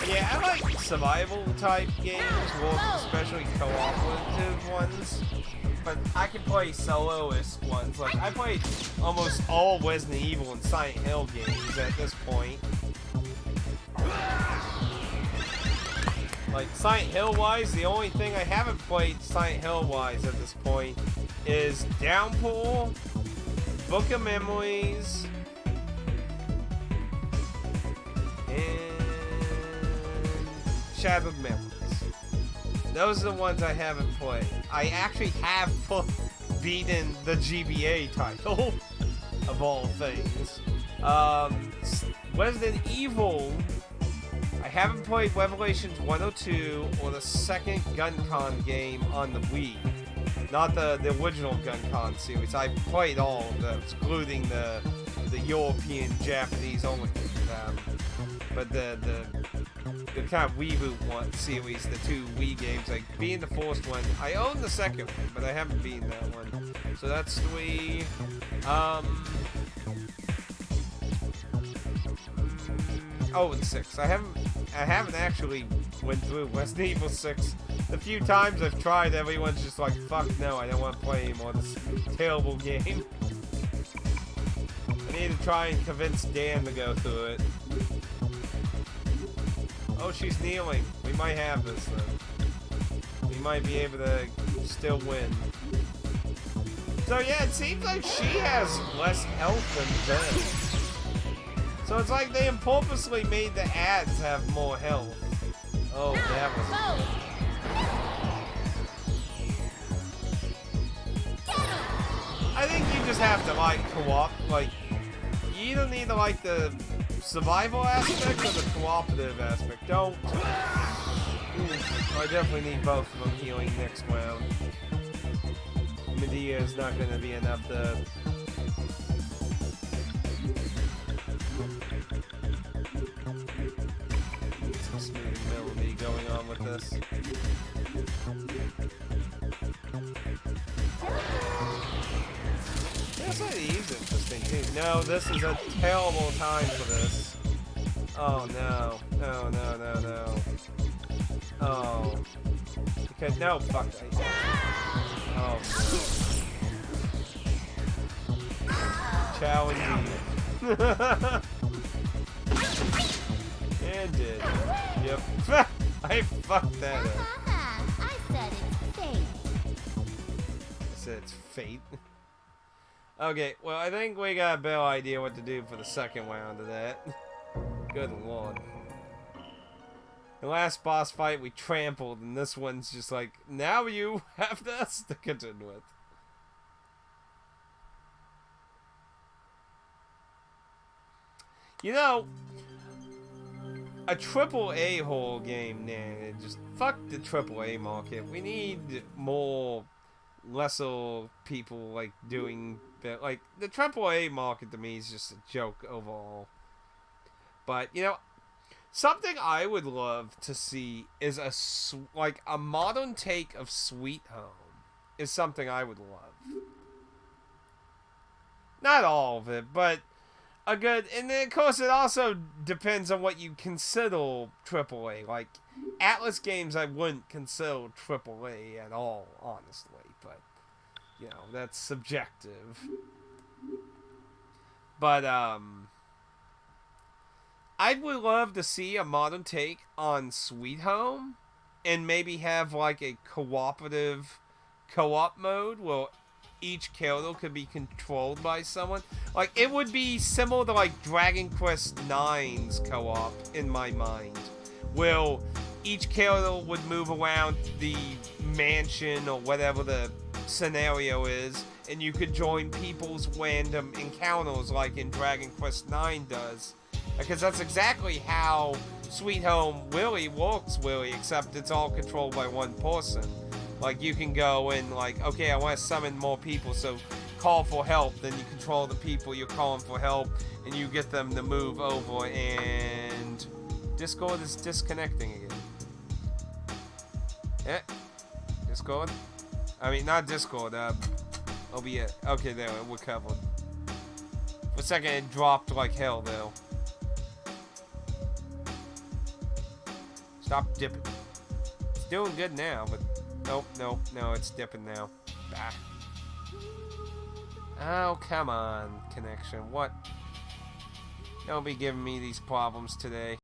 Yeah, I like survival type games, well, especially cooperative ones. But I can play soloist ones. Like, I played almost all Resident Evil and Silent Hill games at this point. Like, Silent Hill-wise, the only thing I haven't played Silent Hill-wise at this point is Downpour, Book of Memories, and Shattered Memories. Those are the ones I haven't played. I actually have beaten the GBA title, of all things. Resident Evil, I haven't played Revelations 102 or the second GunCon game on the Wii. Not the original GunCon series. I played all of those, including the European, Japanese only. But the kind of reboot one series, the 2 Wii games, like being the first one. I own the second one, but I haven't beaten that one. So that's 3. Oh, and 6. I haven't actually went through Resident Evil 6. The few times I've tried, everyone's just like, fuck no, I don't want to play anymore this terrible game. I need to try and convince Dan to go through it. Oh, she's kneeling. We might have this then. We might be able to still win. So yeah, it seems like she has less health than them. So it's like they purposely made the ads have more health. Oh, that was good. I think you just have to like co-op. Like, you either need to like the survival aspect or the cooperative aspect. Don't. I definitely need both of them healing next round. Medea is not going to be enough to. Some smooth melody going on with this. That's like he's interesting too. No, this is a terrible time for this. Oh no. No, no, no, no. Oh. Because, no, fuck. Oh. Challenging. And did. Yep. I fucked that up. I said it's fate. I said it's fate. Okay, well, I think we got a better idea what to do for the second round of that. Good lord. The last boss fight we trampled, and this one's just like, now you have this to contend with. You know, a AAA whole game, nah, just fuck the AAA market. We need more lesser people like doing like the AAA market to me is just a joke overall. But you know, something I would love to see is like a modern take of Sweet Home is something I would love. Not all of it, but a good, and then of course it also depends on what you consider AAA. Like Atlas games, I wouldn't consider AAA at all, honestly. But you know, that's subjective. But I would love to see a modern take on Sweet Home, and maybe have like a cooperative co-op mode where each character could be controlled by someone. Like it would be similar to like Dragon Quest IX's co-op in my mind, where each character would move around the mansion or whatever the scenario is, and you could join people's random encounters like in Dragon Quest IX does. Because that's exactly how Sweet Home really works, really, except it's all controlled by one person. Like, you can go and, like, okay, I want to summon more people, so call for help. Then you control the people you're calling for help, and you get them to move over, and Discord is disconnecting again. Eh? Discord? I mean, not Discord, OBS. Okay, there, we're covered. For a second, it dropped like hell, though. Stop dipping. It's doing good now, but nope, no, it's dipping now. Ah. Oh, come on, connection. What? Don't be giving me these problems today.